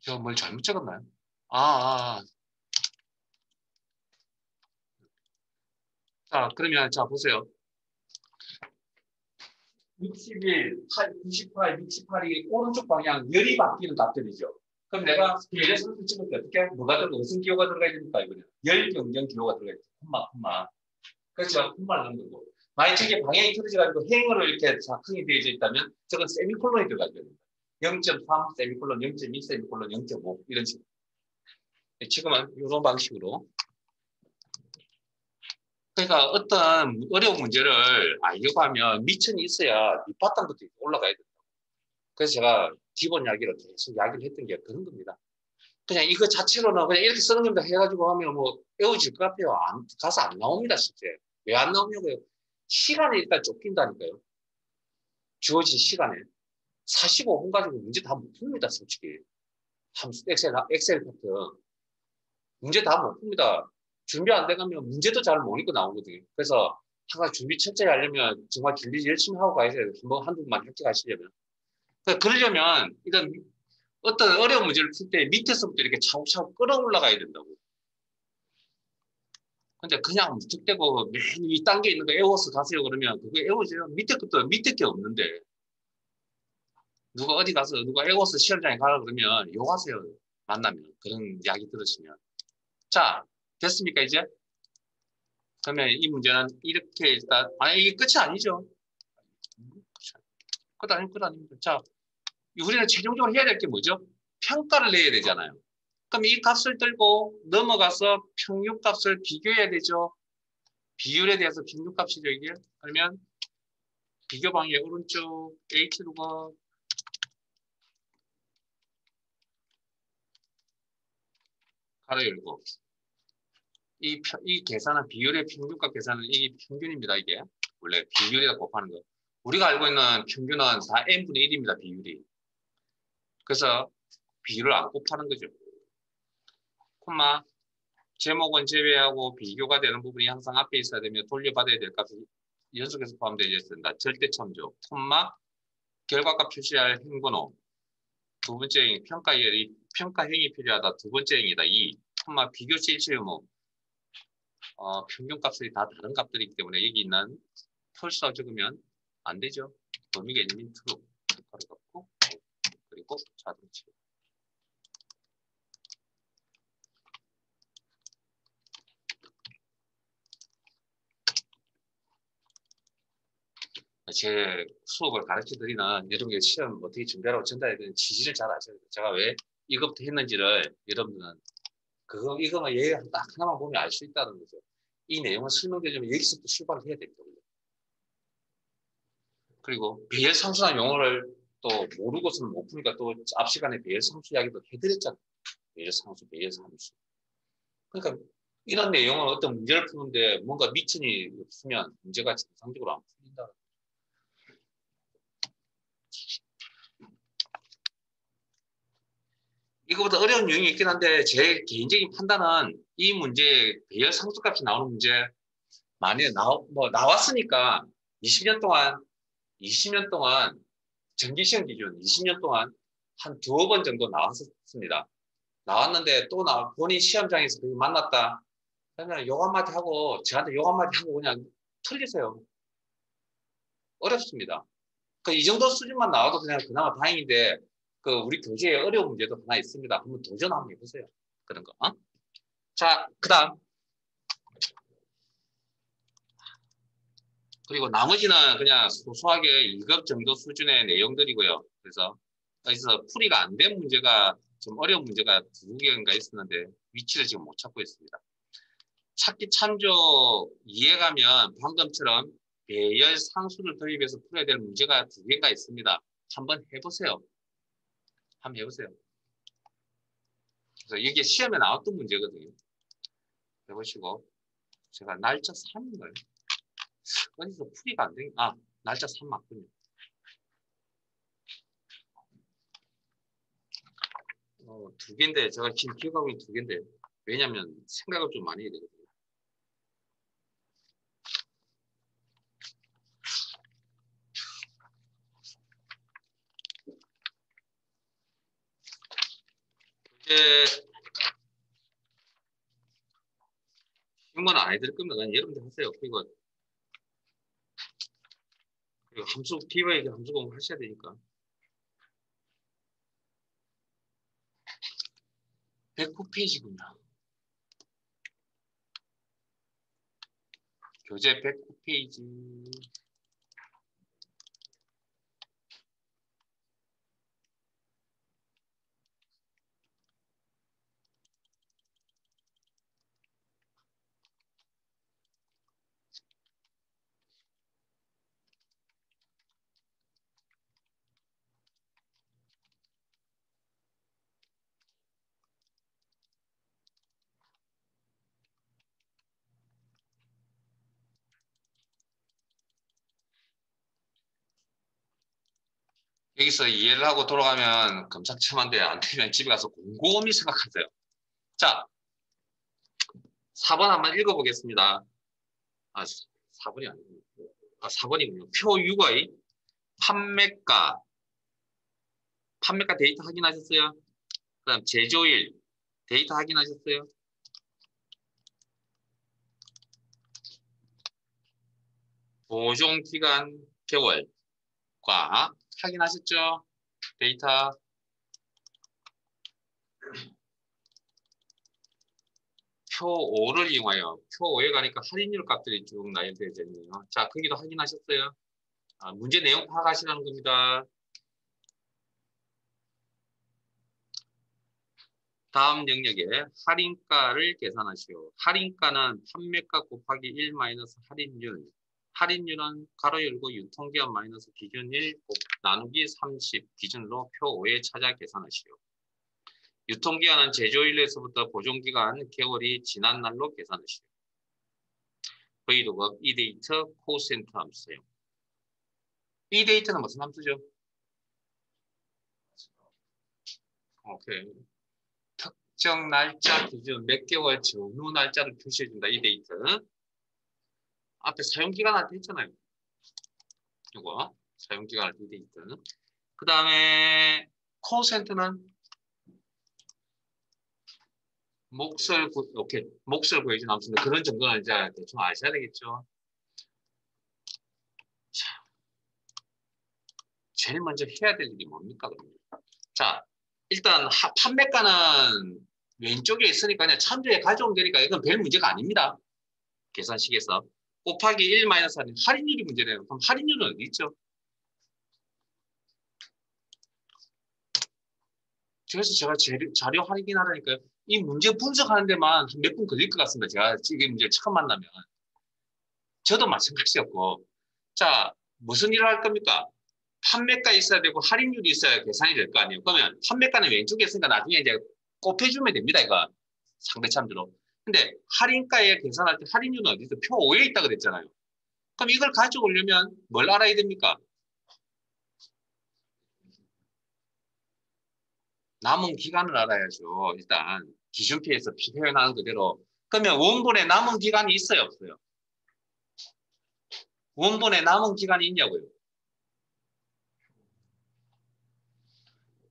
저 뭘 잘못 적었나요? 자, 그러면, 자, 보세요. 61, 98, 68이 오른쪽 방향 열이 바뀌는 값들이죠. 그럼 내가 배열 선수 찍을 때 어떻게, 뭐가 들어가, 무슨 기호가 들어가야 됩니까, 이거는? 열 변경 기호가 들어가야 돼. 콤마. 그래서 제가 콤마를 넣는 거고. 만약 저게 방향이 틀어져가지고 행으로 이렇게 작성이 되어져 있다면, 저건 세미콜론이 들어가야 됩니다. 0.3, 세미콜론, 0.2, 세미콜론, 0.5, 이런 식으로. 지금은 이런 방식으로. 그러니까 어떤 어려운 문제를 알려고 하면 미천이 있어야 밑바탕부터 올라가야 된다. 그래서 제가 기본 이야기를 계속 이야기를 했던 게 그런 겁니다. 그냥 이거 자체로는 그냥 이렇게 쓰는 겁니다 해가지고 하면 뭐 외워질 것 같아요. 가서 안 나옵니다, 실제. 왜 안 나오냐고요? 시간에 일단 쫓긴다니까요. 주어진 시간에. 45분 가지고 문제 다 못 풉니다, 솔직히. 엑셀 파트. 문제 다 못 풉니다. 준비 안 돼가면 문제도 잘 못 읽고 나오거든요. 그래서 항상 준비 철저히 하려면 정말 준비 열심히 하고 가야 돼요. 한두 번만 합격하시려면. 그러려면 이런 어떤 어려운 문제를 풀 때 밑에서부터 이렇게 차곡차곡 끌어올라가야 된다고. 근데 그냥 무턱대고 맨 위 단계 있는 거 애워서 가세요 그러면 그거 애워져요. 밑에 것도 밑에 게 없는데 누가 어디 가서 누가 애워서 시험장에 가라 그러면 욕하세요. 만나면 그런 이야기 들으시면. 자, 됐습니까 이제? 그러면 이 문제는 이렇게 일단 이게 끝이 아니죠. 끝 아닙니다. 자, 우리는 최종적으로 해야 될 게 뭐죠? 평가를 내야 되잖아요. 그럼 이 값을 들고 넘어가서 평균값을 비교해야 되죠. 비율에 대해서 평균값이죠, 이게. 그러면 비교 방향 오른쪽 H로가 가로 열고 이 계산은 비율의 평균값 계산은 이게 평균입니다, 이게. 원래 비율이라 곱하는 거. 우리가 알고 있는 평균은 4n분의 1입니다, 비율이. 그래서 비율을 안 곱하는 거죠. 콤마 제목은 제외하고 비교가 되는 부분이 항상 앞에 있어야 되며 돌려받아야 될 값이 연속해서 포함되어 있습니다. 절대 참조, 콤마 결과값 표시할 행번호 두 번째 행 평가형이 필요하다. 두 번째 행이다. 2, 콤마 비교 실시 의무 평균값이 다 다른 값들이기 때문에 여기 있는 펄서 적으면 안 되죠. 범위가 있는 트루 바로 갖고 그리고 자동치. 제 수업을 가르쳐 드리는 여러분들 시험 어떻게 준비하라고 전달해야 되는 지지를 잘 아셔야 돼요. 제가 왜 이것부터 했는지를 여러분들은 이거만 예딱 하나만 보면 알 수 있다는 거죠. 이 내용을 설명드리려면 여기서부터 출발을 해야 됩니다. 그리고 배열상수라는 용어를 또 모르고서는 못 푸니까 또 앞 시간에 배열상수 이야기도 해드렸잖아요. 배열상수. 그러니까 이런 내용은 어떤 문제를 푸는데 뭔가 미천이 없으면 문제가 정상적으로 안 풀린다. 이거보다 어려운 유형이 있긴 한데 제 개인적인 판단은 이 문제 배열 상수값이 나오는 문제 만약에 나왔으니까 20년 동안 정기시험 기준 20년 동안 한 두어 번 정도 나왔었습니다. 나왔는데 또 본인 시험장에서 만났다. 그러면 욕 한마디 하고 저한테 욕 한마디 하고 그냥 틀리세요. 어렵습니다. 이 정도 수준만 나와도 그냥 그나마 다행인데 우리 교재에 어려운 문제도 하나 있습니다. 한번 도전 한번 해보세요. 그런 거. 자, 그다음 그리고 나머지는 그냥 소소하게 1급 정도 수준의 내용들이고요. 그래서 여기서 풀이가 안 된 문제가 좀 어려운 문제가 2개인가 있었는데 위치를 지금 못 찾고 있습니다. 찾기 참조 이해가면 방금처럼 배열 상수를 도입해서 풀어야 될 문제가 2개가 있습니다. 한번 해보세요. 한번 해보세요. 그래서 이게 시험에 나왔던 문제거든요. 해보시고 제가 날짜 3인가요? 어디서 풀이가 안 된, 날짜 3 맞군요. 두 개인데, 제가 지금 기억하고 있는 2개인데, 왜냐면 생각을 좀 많이 해야 되거든요. 이제, 쉬운 건 아이들 거면 그냥 여러분들 하세요. 그리고 함수, 기본에 함수 공부하셔야 되니까. 109페이지군요. 교재 109페이지. 여기서 이해를 하고 돌아가면 검상첨한데 안 되면 집에 가서 곰곰이 생각하세요. 자, 4번 한번 읽어보겠습니다. 4번이 아니고 4번이군요. 표 6의 판매가 데이터 확인하셨어요? 그 다음 제조일 데이터 확인하셨어요? 보존기간 개월과 확인하셨죠? 데이터. 표 5를 이용하여 표 5에 가니까 할인율 값들이 쭉 나열되어 있네요. 자, 거기도 확인하셨어요? 문제 내용 파악하시라는 겁니다. 다음 영역에 할인가를 계산하시오. 할인가는 판매가 곱하기 1 마이너스 할인율. 할인율은 가로 열고 유통기한 마이너스 기준 1 나누기 30 기준으로 표 5에 찾아 계산하시오. 유통기한은 제조일에서부터 보존기간 개월이 지난 날로 계산하시오. V로그 eDate 코센트 함수 사용. eDate는 무슨 함수죠? 오케이. 특정 날짜 기준 몇 개월 전후 날짜를 표시해준다. eDate. 앞에 사용기간 할 때 했잖아요. 이거 사용기간 할 때 eDate. 그 다음에 코센트는 몫을 구해준 함수인데 그런 정도는 이제 대충 아셔야 되겠죠. 자, 제일 먼저 해야 될 일이 뭡니까? 그러면? 자, 일단 판매가는 왼쪽에 있으니까 그냥 참조에 가져오면 되니까 이건 별 문제가 아닙니다. 계산식에서. 곱하기 1 마이너스 할인율이 문제네요. 그럼 할인율은 어디 있죠? 그래서 제가 자료 확인하라니까요. 이 문제 분석하는 데만 몇 분 걸릴 것 같습니다. 제가 이 문제 처음 만나면. 저도 마찬가지였고. 자, 무슨 일을 할 겁니까? 판매가 있어야 되고 할인율이 있어야 계산이 될 거 아니에요. 그러면 판매가는 왼쪽에 있으니까 나중에 이제 곱해주면 됩니다. 이거 상대참조로. 근데 할인가에 계산할 때 할인율은 어디 있어? 표 5에 있다 그랬잖아요. 그럼 이걸 가지고 오려면 뭘 알아야 됩니까? 남은 기간을 알아야죠. 일단 기준표에서 표현하는 그대로. 그러면 원본에 남은 기간이 있어요, 없어요? 원본에 남은 기간이 있냐고요?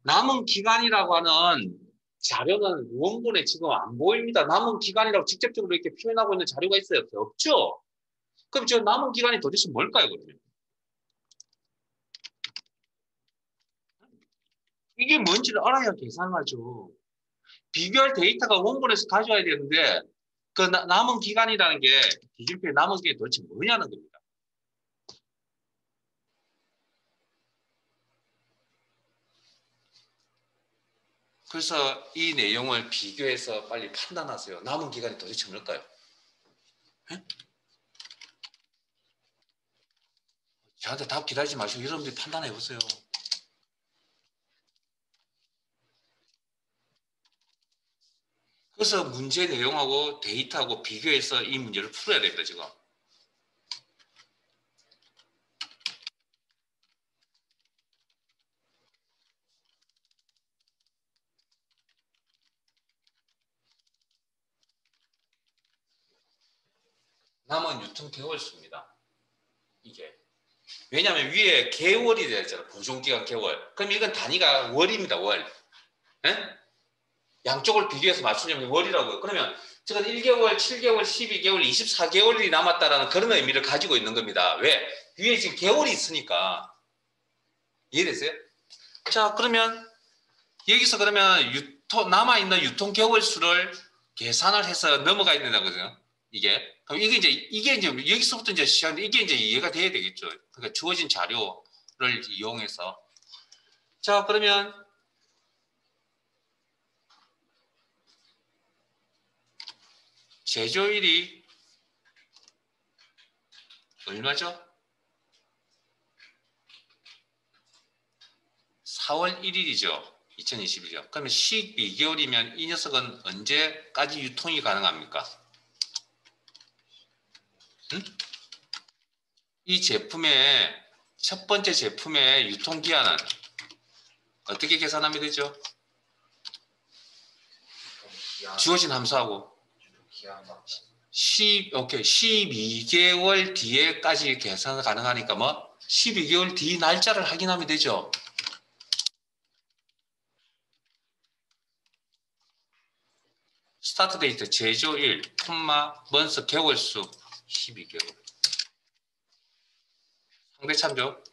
남은 기간이라고 하는 자료는 원본에 지금 안 보입니다. 남은 기간이라고 직접적으로 이렇게 표현하고 있는 자료가 있어요, 없어요? 없죠? 그럼 저 남은 기간이 도대체 뭘까요, 그러면? 이게 뭔지를 알아야 계산하죠. 비교할 데이터가 원본에서 가져와야 되는데 그 남은 기간이라는 게 기준표에 남은 게 도대체 뭐냐는 겁니다. 그래서 이 내용을 비교해서 빨리 판단하세요. 남은 기간이 도대체 뭘까요? 에? 저한테 답 기다리지 마시고 여러분들이 판단해 보세요. 그래서 문제 내용하고 데이터하고 비교해서 이 문제를 풀어야 됩니다, 지금. 남은 유통 개월수입니다. 이게. 왜냐하면 위에 개월이 되어 있잖아요. 보존기간 개월. 그럼 이건 단위가 월입니다, 월. 에? 양쪽을 비교해서 맞추려면 월이라고요. 그러면 지금 1개월, 7개월, 12개월, 24개월이 남았다라는 그런 의미를 가지고 있는 겁니다. 왜? 위에 지금 개월이 있으니까. 이해되세요? 자, 그러면 여기서 그러면 남아있는 유통 개월 수를 계산을 해서 넘어가야 된다거든요. 이게. 그럼 이게 이제 여기서부터 이제 시작인데 이게 이제 이해가 돼야 되겠죠. 그러니까 주어진 자료를 이용해서. 자, 그러면 제조일이 얼마죠? 4월 1일이죠. 2021년. 그러면 12개월이면 이 녀석은 언제까지 유통이 가능합니까? 응? 이 제품의 첫 번째 제품의 유통기한은 어떻게 계산하면 되죠? 주어진 함수하고 12개월 뒤에까지 계산 가능하니까 뭐 12개월 뒤 날짜를 확인하면 되죠. 스타트 데이트 제조일, 먼스 개월수 12개월. 상대 참조.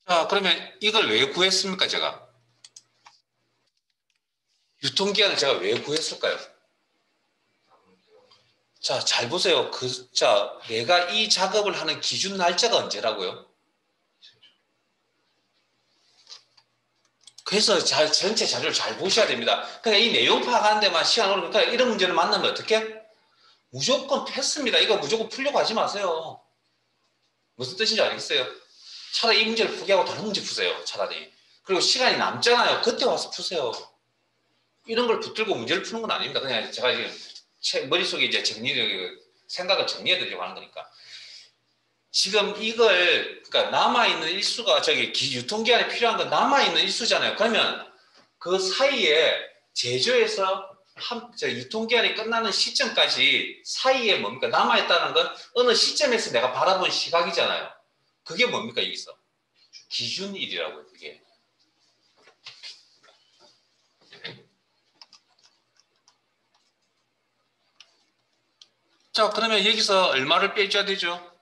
자, 그러면 이걸 왜 구했습니까, 제가? 유통기한을 제가 왜 구했을까요? 자, 잘 보세요. 내가 이 작업을 하는 기준 날짜가 언제라고요? 그래서 전체 자료를 잘 보셔야 됩니다. 그러니까 이 내용 파악하는 데만 시간 오르니까 이런 문제를 만나면 어떻게? 무조건 패스입니다. 이거 무조건 풀려고 하지 마세요. 무슨 뜻인지 알겠어요? 차라리 이 문제를 포기하고 다른 문제 푸세요. 차라리. 그리고 시간이 남잖아요. 그때 와서 푸세요. 이런 걸 붙들고 문제를 푸는 건 아닙니다. 그냥 제가 지금 머릿속에 이제 생각을 정리해드리려고 하는 거니까. 지금 그러니까 남아있는 일수가 유통기한에 필요한 건 남아있는 일수잖아요. 그러면 그 사이에 제조에서 유통기한이 끝나는 시점까지 사이에 뭡니까? 남아있다는 건 어느 시점에서 내가 바라본 시각이잖아요. 그게 뭡니까, 여기서? 기준일이라고요, 그게. 자, 그러면 여기서 얼마를 빼줘야 되죠?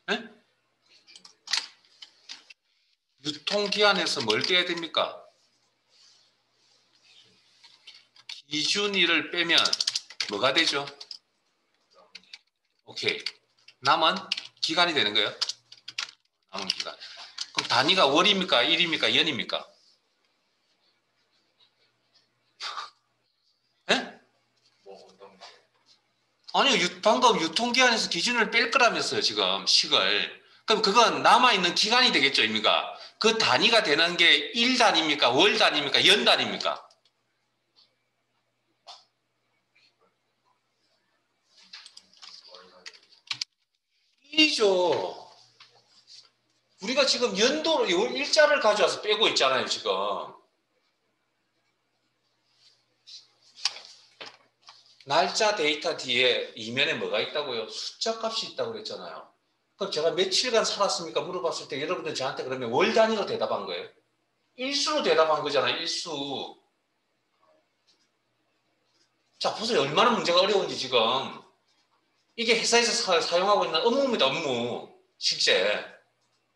네? 유통기한에서 뭘 빼야 됩니까? 기준일을 빼면 뭐가 되죠? 오케이. 남은 기간이 되는 거예요. 남은 기간. 그럼 단위가 월입니까? 일입니까? 연입니까? 예? 아니요. 방금 유통기한에서 기준을 뺄 거라면서요. 지금 식을. 그럼 그건 남아있는 기간이 되겠죠. 의미가. 그 단위가 되는 게 일 단위입니까? 월 단위입니까? 연 단위입니까? 일이죠. 우리가 지금 연도로 일자를 가져와서 빼고 있잖아요. 지금. 날짜 데이터 뒤에 이면에 뭐가 있다고요? 숫자 값이 있다고 그랬잖아요. 그럼 제가 며칠간 살았습니까? 물어봤을 때 여러분들 저한테 그러면 월 단위로 대답한 거예요. 일수로 대답한 거잖아요. 일수. 자, 보세요. 얼마나 문제가 어려운지 지금. 이게 회사에서 사용하고 있는 업무입니다. 업무. 실제.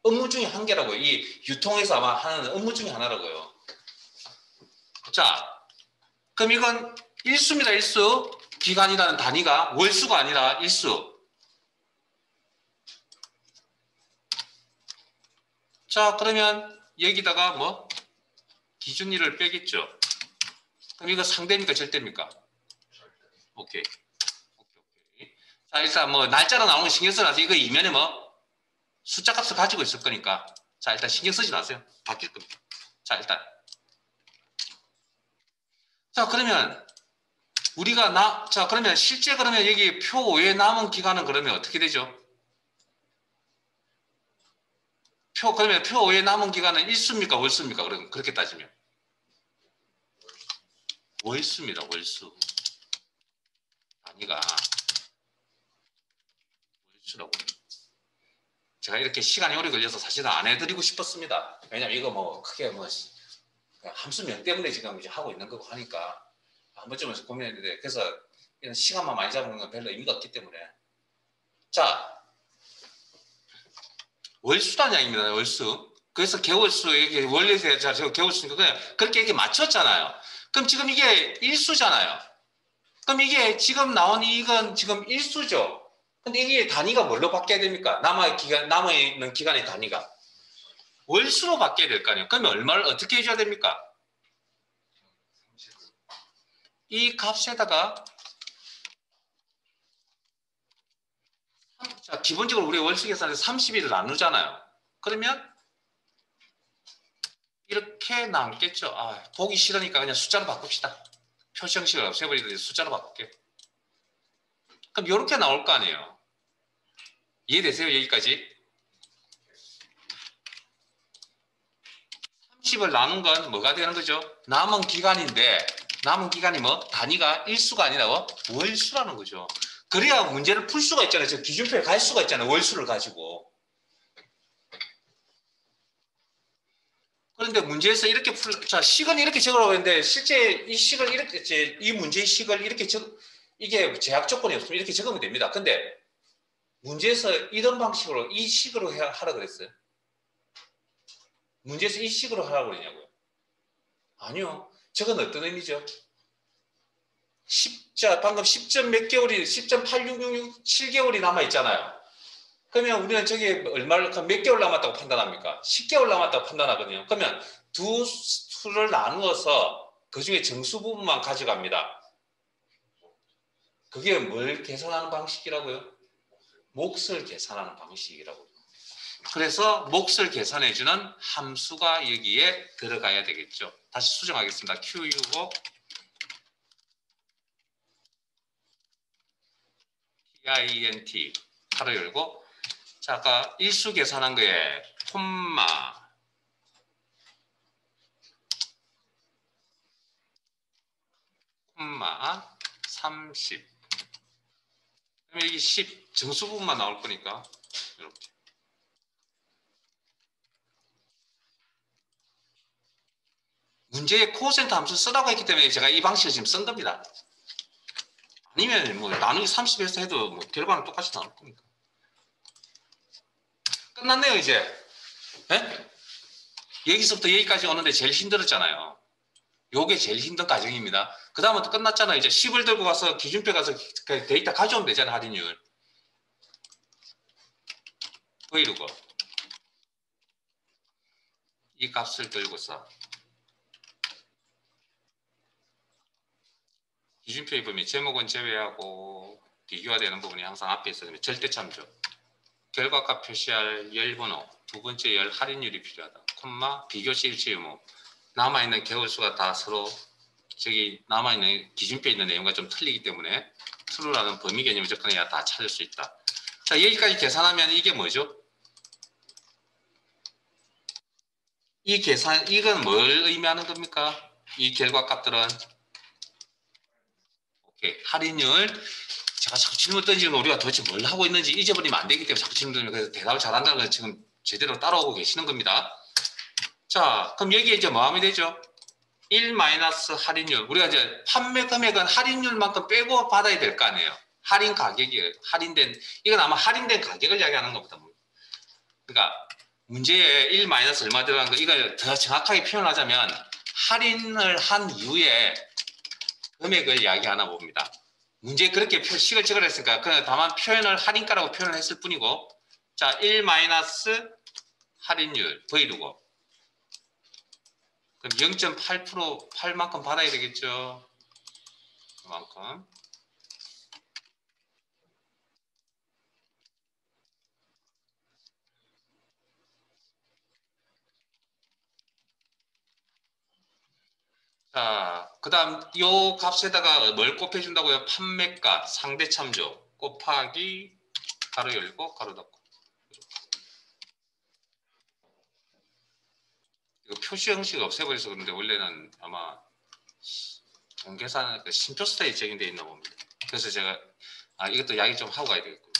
업무 중에 한 개라고요. 이 유통에서 아마 하는 업무 중에 하나라고요. 자, 그럼 이건 일수입니다. 일수. 기간이라는 단위가 월수가 아니라 일수. 자, 그러면 여기다가 뭐 기준일을 빼겠죠. 그럼 이거 상대입니까? 절대입니까? 오케이. 오케이. 자, 일단 뭐 날짜로 나오는 거 신경 써놔서 이거 이면에 뭐 숫자 값을 가지고 있을 거니까. 자, 일단 신경 쓰지 마세요. 바뀔 겁니다. 자, 일단. 자, 그러면 우리가 자, 그러면 실제 그러면 여기 표 외에 남은 기간은 그러면 어떻게 되죠? 그러면 표 외에 남은 기간은 일수입니까? 월수입니까? 그럼 그렇게 따지면. 월수입니다. 월수. 단위가 월수라고. 제가 이렇게 시간이 오래 걸려서 사실은 안 해드리고 싶었습니다. 왜냐면 이거 뭐 크게 뭐 함수명 때문에 지금 이제 하고 있는 거고 하니까 한 번쯤에서 고민했는데 그래서 이런 시간만 많이 잡는 건 별로 의미가 없기 때문에. 자, 월수단양입니다. 월수. 그래서 개월수 이게 원래서 제가 개월수니까 그냥 그렇게 이렇게 맞췄잖아요. 그럼 지금 이게 일수잖아요. 그럼 이게 지금 나온 이건 지금 일수죠. 근데 이게 단위가 뭘로 바뀌어야 됩니까? 남아있는 기간의 단위가 월수로 바뀌어야 될 거 아니에요. 그러면 얼마를 어떻게 해줘야 됩니까? 이 값에다가 자, 기본적으로 우리 월수 계산에서 30일을 나누잖아요. 그러면 이렇게 남겠죠. 아, 보기 싫으니까 그냥 숫자로 바꿉시다. 표시 형식을 없애버리더니 숫자로 바꿀게. 그럼 이렇게 나올 거 아니에요. 이해되세요? 여기까지? 30을 나눈 건 뭐가 되는 거죠? 남은 기간인데 남은 기간이 뭐? 단위가 일수가 아니라 뭐? 월수라는 거죠. 그래야 문제를 풀 수가 있잖아요. 저 기준표에 갈 수가 있잖아요. 월수를 가지고. 그런데 문제에서 이렇게 자, 식은 이렇게 적으라고 했는데 실제 이 식을 이렇게, 이 문제의 식을 이렇게 이게 제약 조건이 없으면 이렇게 적으면 됩니다. 근데 문제에서 이런 방식으로 이 식으로 하라 그랬어요. 문제에서 이 식으로 하라고 그러냐고요. 아니요. 저건 어떤 의미죠? 방금 10점 몇 개월이, 10.8666 7개월이 남아있잖아요. 그러면 우리는 저기 몇 개월 남았다고 판단합니까? 10개월 남았다고 판단하거든요. 그러면 두 수를 나누어서 그 중에 정수 부분만 가져갑니다. 그게 뭘 계산하는 방식이라고요? 몫을 계산하는 방식이라고요. 그래서 몫을 계산해주는 함수가 여기에 들어가야 되겠죠. 다시 수정하겠습니다. Q65 TINT 가로 열고 자, 아까 일수 계산한 거에 콤마 30 그러면 이게 10 정수 부분만 나올 거니까 이렇게 문제에 코센터 함수 쓰라고 했기 때문에 제가 이 방식을 지금 쓴 겁니다. 아니면 뭐 나누기 30에서 해도 뭐 결과는 똑같이 나올 겁니다. 끝났네요 이제. 네? 여기서부터 여기까지 오는데 제일 힘들었잖아요. 요게 제일 힘든 과정입니다. 그 다음부터 끝났잖아요. 이제 10을 들고 가서 기준표 가서 데이터 가져오면 되잖아요. 할인율. 브이로그 이 값을 들고서 기준표에 보면 제목은 제외하고 비교가 되는 부분이 항상 앞에 있어요. 절대참조. 결과값 표시할 열번호, 두 번째 열 할인율이 필요하다. 콤마, 비교시 일치 의무. 남아있는 개월수가 다 서로 저기 남아있는 기준표에 있는 내용과 좀 틀리기 때문에 true라는 범위 개념을 접근해야 다 찾을 수 있다. 자, 여기까지 계산하면 이게 뭐죠? 이 계산, 이건 뭘 의미하는 겁니까? 이 결과값들은 오케이, 할인율. 제가 자꾸 질문 던지는 거 우리가 도대체 뭘 하고 있는지 잊어버리면 안 되기 때문에 자꾸 질문 던지면 그래서 대답을 잘한다는 걸 지금 제대로 따라오고 계시는 겁니다. 자, 그럼 여기에 이제 뭐 하면 되죠? 1 마이너스 할인율. 우리가 이제 판매 금액은 할인율만큼 빼고 받아야 될 거 아니에요. 할인 가격이 할인된, 이건 아마 할인된 가격을 이야기하는 것보다. 그러니까 문제에 1 마이너스 얼마 들어간 거, 이걸 더 정확하게 표현하자면 할인을 한 이후에 금액을 이야기하나 봅니다. 문제에 그렇게 식을 찍으라 했으니까 그냥 다만 표현을 할인가라고 표현을 했을 뿐이고, 자, 1 마이너스 할인율 V루고 그럼 0.8% 8만큼 받아야 되겠죠. 그만큼. 자, 그 다음 요 값에다가 뭘 곱해준다고요? 판매가 상대참조 곱하기 가로 열고 가로 닫고. 이거 표시 형식 없애버려서 그런데 원래는 아마 동계산 그 심표 스타일 적용돼 있나 봅니다. 그래서 제가 이것도 이야기 좀 하고 가야 되겠군요.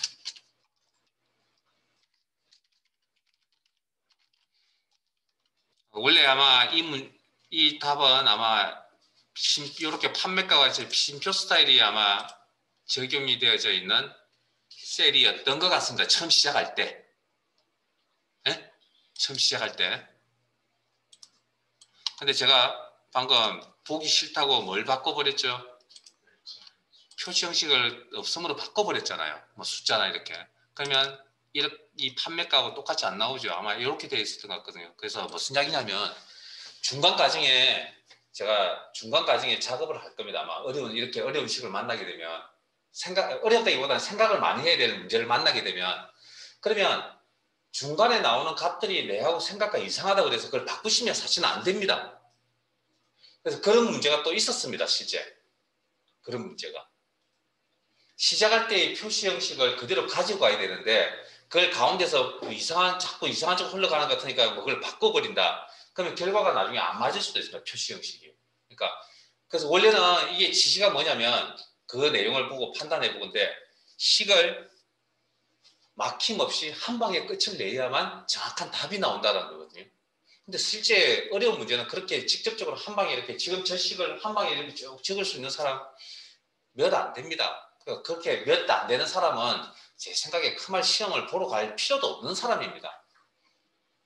원래 아마 이 답은 아마 이렇게 판매가가 심표 스타일이 아마 적용이 되어져 있는 셀이었던 것 같습니다. 처음 시작할 때. 네? 처음 시작할 때. 근데 제가 방금 보기 싫다고 뭘 바꿔버렸죠? 표시 형식을 없음으로 바꿔버렸잖아요. 뭐 숫자나 이렇게. 그러면 이 판매가하고 똑같이 안 나오죠. 아마 이렇게 되어 있을 것 같거든요. 그래서 무슨 이야기냐면 중간 과정에 제가 중간 과정에 작업을 할 겁니다. 아마 이렇게 어려운 식을 만나게 되면 어렵다기보다는 생각을 많이 해야 되는 문제를 만나게 되면 그러면 중간에 나오는 값들이 내하고 생각과 이상하다고 해서 그걸 바꾸시면 사실은 안 됩니다. 그래서 그런 문제가 또 있었습니다. 실제. 그런 문제가. 시작할 때의 표시 형식을 그대로 가지고 가야 되는데 그걸 가운데서 자꾸 이상한 쪽 흘러가는 것 같으니까 뭐 그걸 바꿔버린다. 그러면 결과가 나중에 안 맞을 수도 있습니다. 표시 형식이. 그러니까 그래서 원래는 이게 지시가 뭐냐면 그 내용을 보고 판단해 보건데 식을 막힘없이 한 방에 끝을 내야만 정확한 답이 나온다는 거거든요. 근데 실제 어려운 문제는 그렇게 직접적으로 한 방에 이렇게 지금 저 식을 한 방에 이렇게 쭉 적을 수 있는 사람 몇 안 됩니다. 그렇게 몇 안 되는 사람은 제 생각에 크말 시험을 보러 갈 필요도 없는 사람입니다.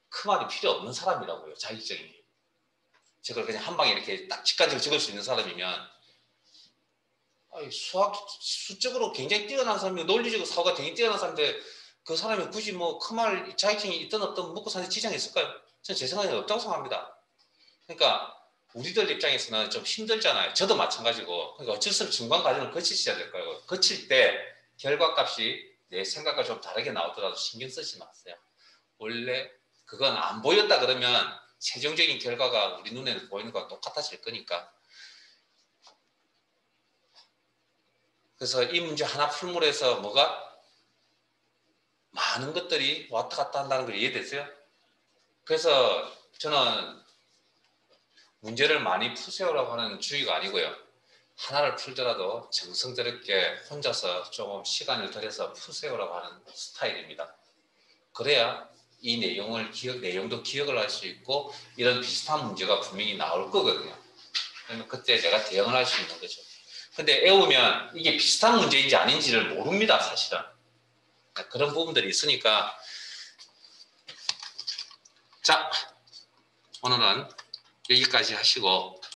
크말이 필요 없는 사람이라고요. 자격증이. 저걸 그냥 한 방에 이렇게 딱 직관적으로 적을 수 있는 사람이면 수적으로 굉장히 뛰어난 사람이고 논리적으로 사고가 굉장히 뛰어난 사람인데 그 사람이 굳이 뭐 크말 자격증이 있든 없든 먹고 사는 지장이 있을까요? 저는 제 생각에는 없다고 생각합니다. 그러니까 우리들 입장에서는 좀 힘들잖아요. 저도 마찬가지고. 그러니까 어쩔 수 없이 중간 과정을 거치셔야 될 거예요. 거칠 때 결과값이 내 생각과 좀 다르게 나오더라도 신경 쓰지 마세요. 원래 그건 안 보였다 그러면 최종적인 결과가 우리 눈에는 보이는 거와 똑같아질 거니까. 그래서 이 문제 하나 풀므로 해서 뭐가 많은 것들이 왔다 갔다 한다는 걸 이해되세요? 그래서 저는 문제를 많이 푸세요라고 하는 주의가 아니고요. 하나를 풀더라도 정성스럽게 혼자서 조금 시간을 들여서 푸세요라고 하는 스타일입니다. 그래야 이 내용도 기억을 할 수 있고 이런 비슷한 문제가 분명히 나올 거거든요. 그러면 그때 제가 대응을 할 수 있는 거죠. 근데 애우면 이게 비슷한 문제인지 아닌지를 모릅니다, 사실은. 그런 부분들이 있으니까. 자, 오늘은 여기까지 하시고